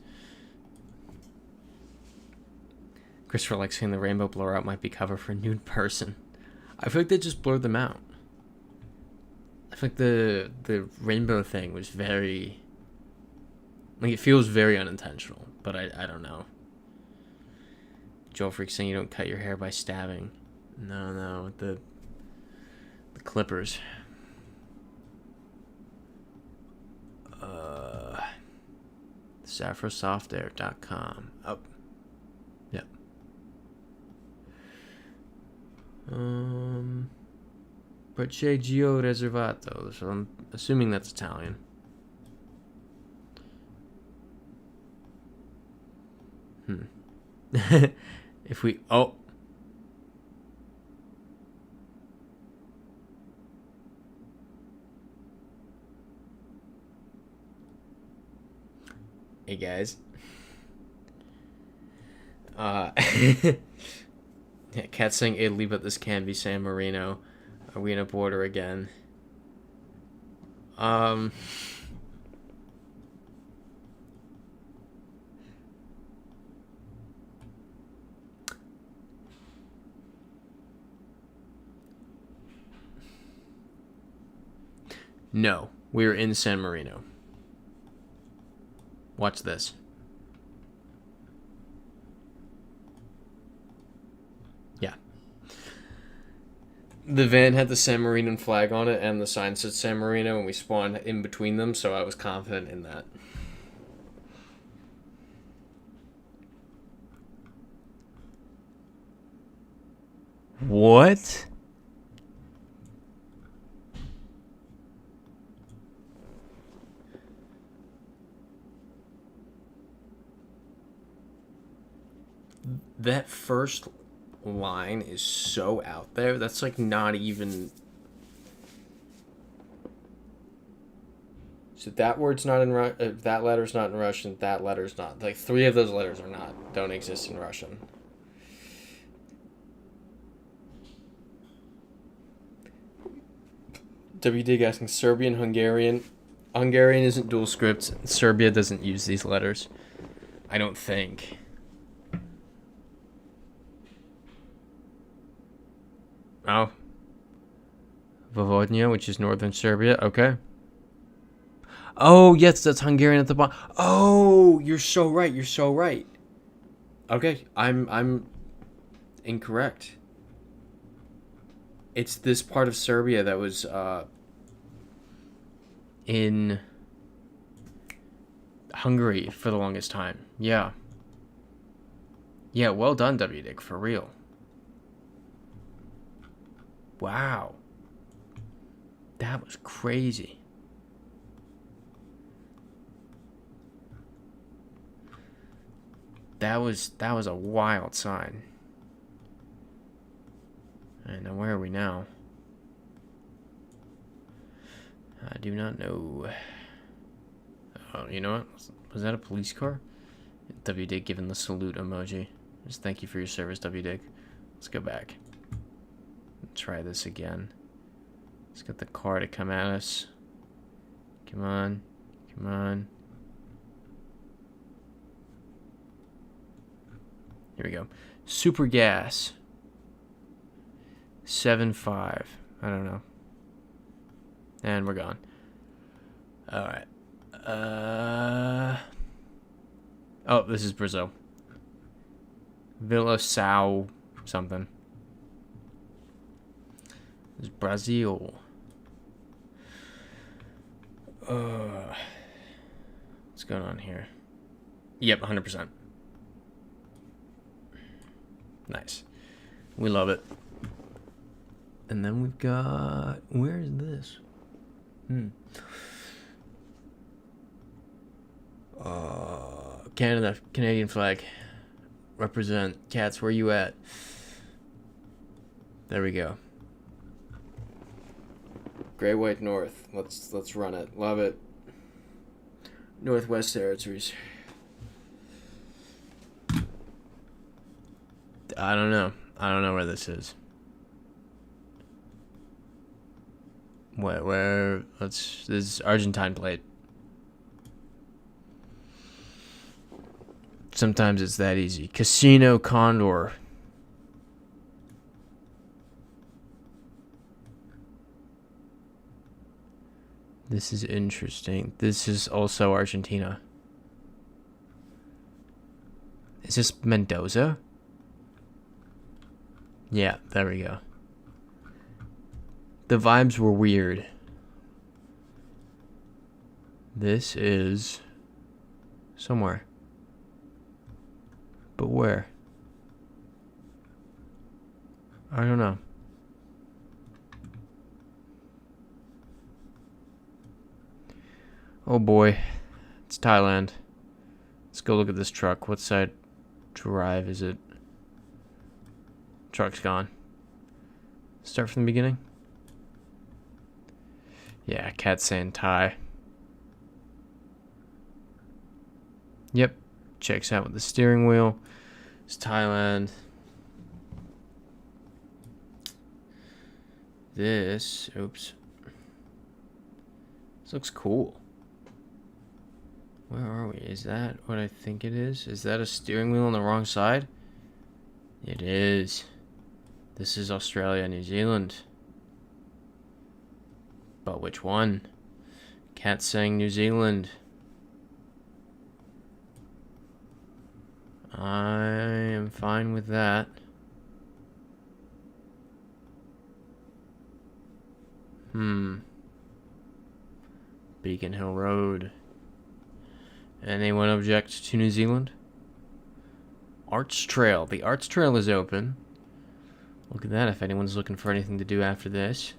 Christopher likes saying the rainbow blur out might be cover for a nude person. I feel like they just blurred them out. I feel like the rainbow thing was very... like, it feels very unintentional, but I don't know. Joel Freak saying you don't cut your hair by stabbing. No, the clippers. Safrosoftair.com. Oh. Yep. Perché Gio Reservato. So I'm assuming that's Italian. If we... oh. Hey guys. Yeah, Cat's saying Italy, but this can be San Marino. Are we in a border again? No, we're in San Marino. Watch this. Yeah. The van had the San Marino flag on it, and the sign said San Marino, and we spawned in between them, so I was confident in that. What? That first line is so out there. That's like not even... so that word's not in that letter's not in Russian, that letter's not. Like 3 of those letters are not, don't exist in Russian. WD asking Serbian, Hungarian. Hungarian isn't dual script. Serbia doesn't use these letters. I don't think. Oh. Vojvodina, which is northern Serbia. Okay. Oh, yes, that's Hungarian at the bottom. Oh, you're so right. You're so right. Okay, I'm incorrect. It's this part of Serbia that was in Hungary for the longest time. Yeah. Yeah, well done, WDick, for real. Wow. That was crazy. that was a wild sign. Alright, now where are we now? I do not know. Oh, you know what? Was that a police car? WDig giving the salute emoji. Just thank you for your service, WDig. Let's go back. Try this again. Let's get the car to come at us. Come on. Come on. Here we go. Super gas. 7.5. I don't know. And we're gone. Alright. Oh, this is Brazil. Vila Sao something. This is Brazil. What's going on here? Yep, 100%. Nice. We love it. And then we've got... Where is this? Canada, Canadian flag. Represent. Cats, where you at? There we go. Great White North. Let's run it. Love it. Northwest Territories. I don't know. I don't know where this is. Where? This is Argentine plate. Sometimes it's that easy. Casino Condor. This is interesting. This is also Argentina. Is this Mendoza? Yeah, there we go. The vibes were weird. This is somewhere. But where? I don't know. Oh boy. It's Thailand. Let's go look at this truck. What side drive is it? Truck's gone. Start from the beginning? Yeah, cat's saying Thai. Yep. Checks out with the steering wheel. It's Thailand. This, oops. This looks cool. Where are we? Is that what I think it is? Is that a steering wheel on the wrong side? It is. This is Australia, New Zealand. But which one? Cat saying New Zealand. I am fine with that. Beacon Hill Road. Anyone object to New Zealand? Arts Trail. The Arts Trail is open. Look at that if anyone's looking for anything to do after this.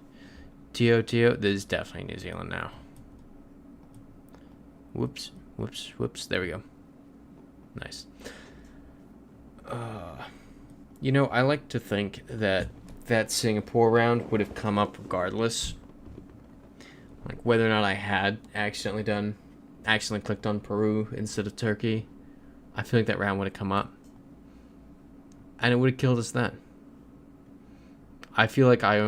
Tio. This is definitely New Zealand now. Whoops. There we go. Nice. You know, I like to think that Singapore round would have come up regardless. Like whether or not I had accidentally clicked on Peru instead of Turkey. I feel like that round would have come up. And it would have killed us then. I feel like I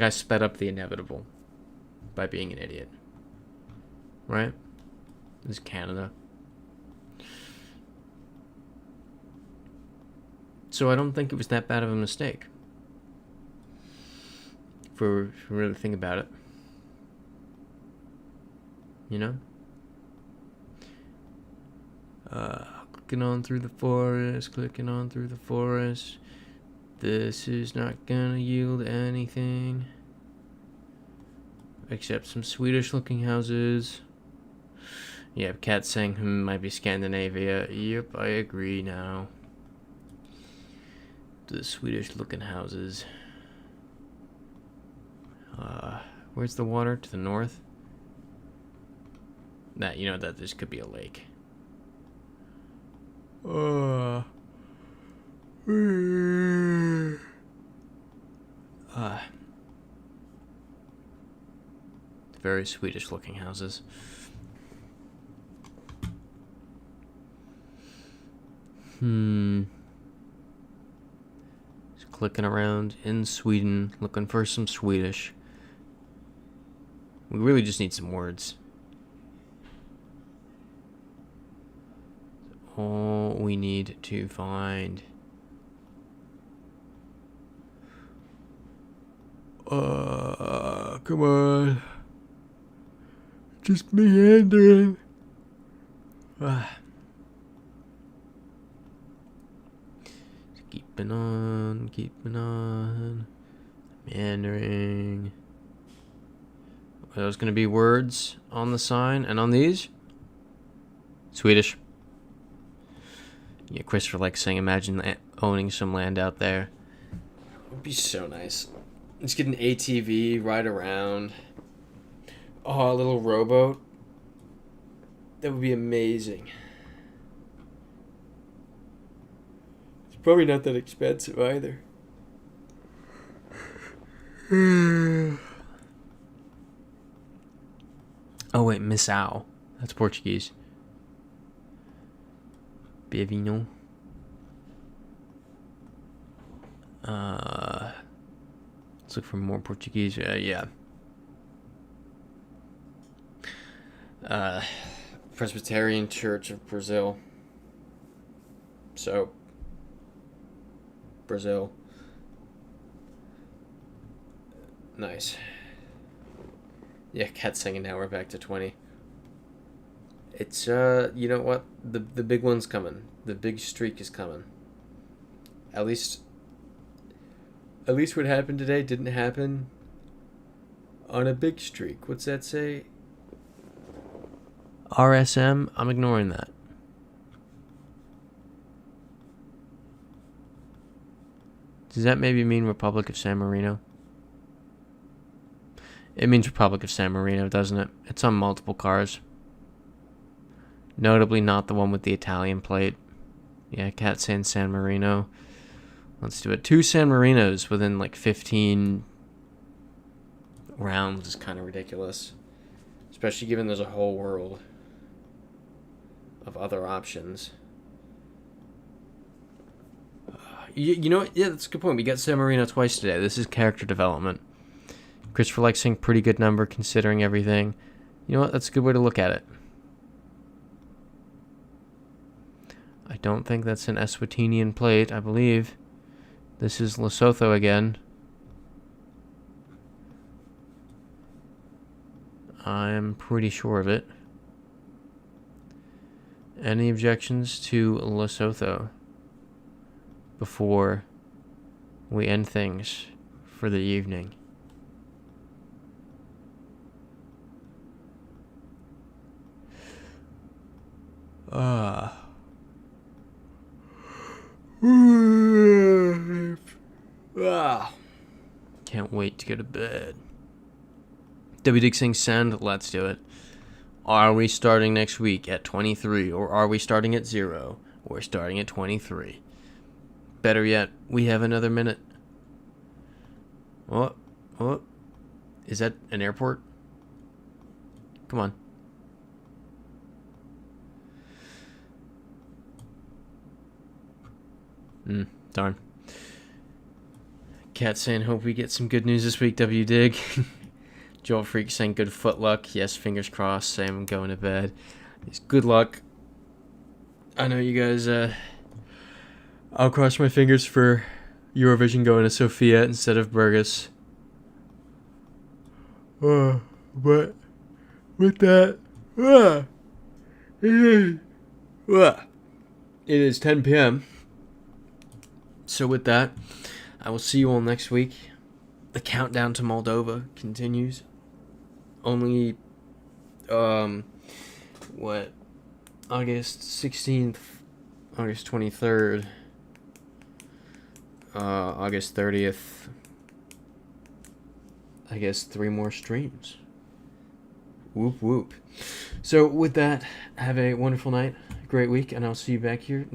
sped up the inevitable by being an idiot. Right? This is Canada. So I don't think it was that bad of a mistake. If we really think about it. You know? Clicking on through the forest. This is not gonna yield anything. Except some Swedish looking houses. Yeah, Cat saying might be Scandinavia. Yep, I agree now. The Swedish looking houses. Where's the water? To the north? You know that this could be a lake. Very Swedish looking houses. Just clicking around in Sweden, looking for some Swedish. We really just need some words. All we need to find. Come on. Just meandering. Keeping on. Meandering. Are those going to be words on the sign? And on these? Swedish. Yeah, Christopher likes saying, imagine owning some land out there. It would be so nice. Just get an ATV, ride around. Oh, a little rowboat. That would be amazing. It's probably not that expensive either. Oh wait, Missão. That's Portuguese. Bevino. Let's look for more Portuguese. Yeah. Presbyterian Church of Brazil. So, Brazil. Nice. Yeah, Cat's singing now. We're back to 20. It's, you know what? The big one's coming. The big streak is coming. At least what happened today didn't happen on a big streak. What's that say? RSM? I'm ignoring that. Does that maybe mean Republic of San Marino? It means Republic of San Marino, doesn't it? It's on multiple cars. Notably not the one with the Italian plate. Yeah, Cat saying San Marino. Let's do it. 2 San Marinos within like 15 rounds is kind of ridiculous. Especially given there's a whole world of other options. You know what? Yeah, that's a good point. We got San Marino twice today. This is character development. Christopher likes saying pretty good number considering everything. You know what? That's a good way to look at it. I don't think that's an Eswatinian plate, I believe. This is Lesotho again. I'm pretty sure of it. Any objections to Lesotho before we end things for the evening? Can't wait to go to bed. W. Dick saying send. Let's do it. Are we starting next week at 23, or are we starting at 0? We're starting at 23. Better yet, we have another minute. What? Is that an airport? Come on. Darn. Cat saying, hope we get some good news this week, W. Dig. Joel Freak saying, good foot luck. Yes, fingers crossed. Saying I'm going to bed. It's good luck. I know you guys, I'll cross my fingers for Eurovision going to Sofia instead of Burgos. But with that, it is 10 p.m. So with that, I will see you all next week. The countdown to Moldova continues. Only, August 16th, August 23rd, August 30th, I guess 3 more streams. Whoop whoop. So with that, have a wonderful night, great week, and I'll see you back here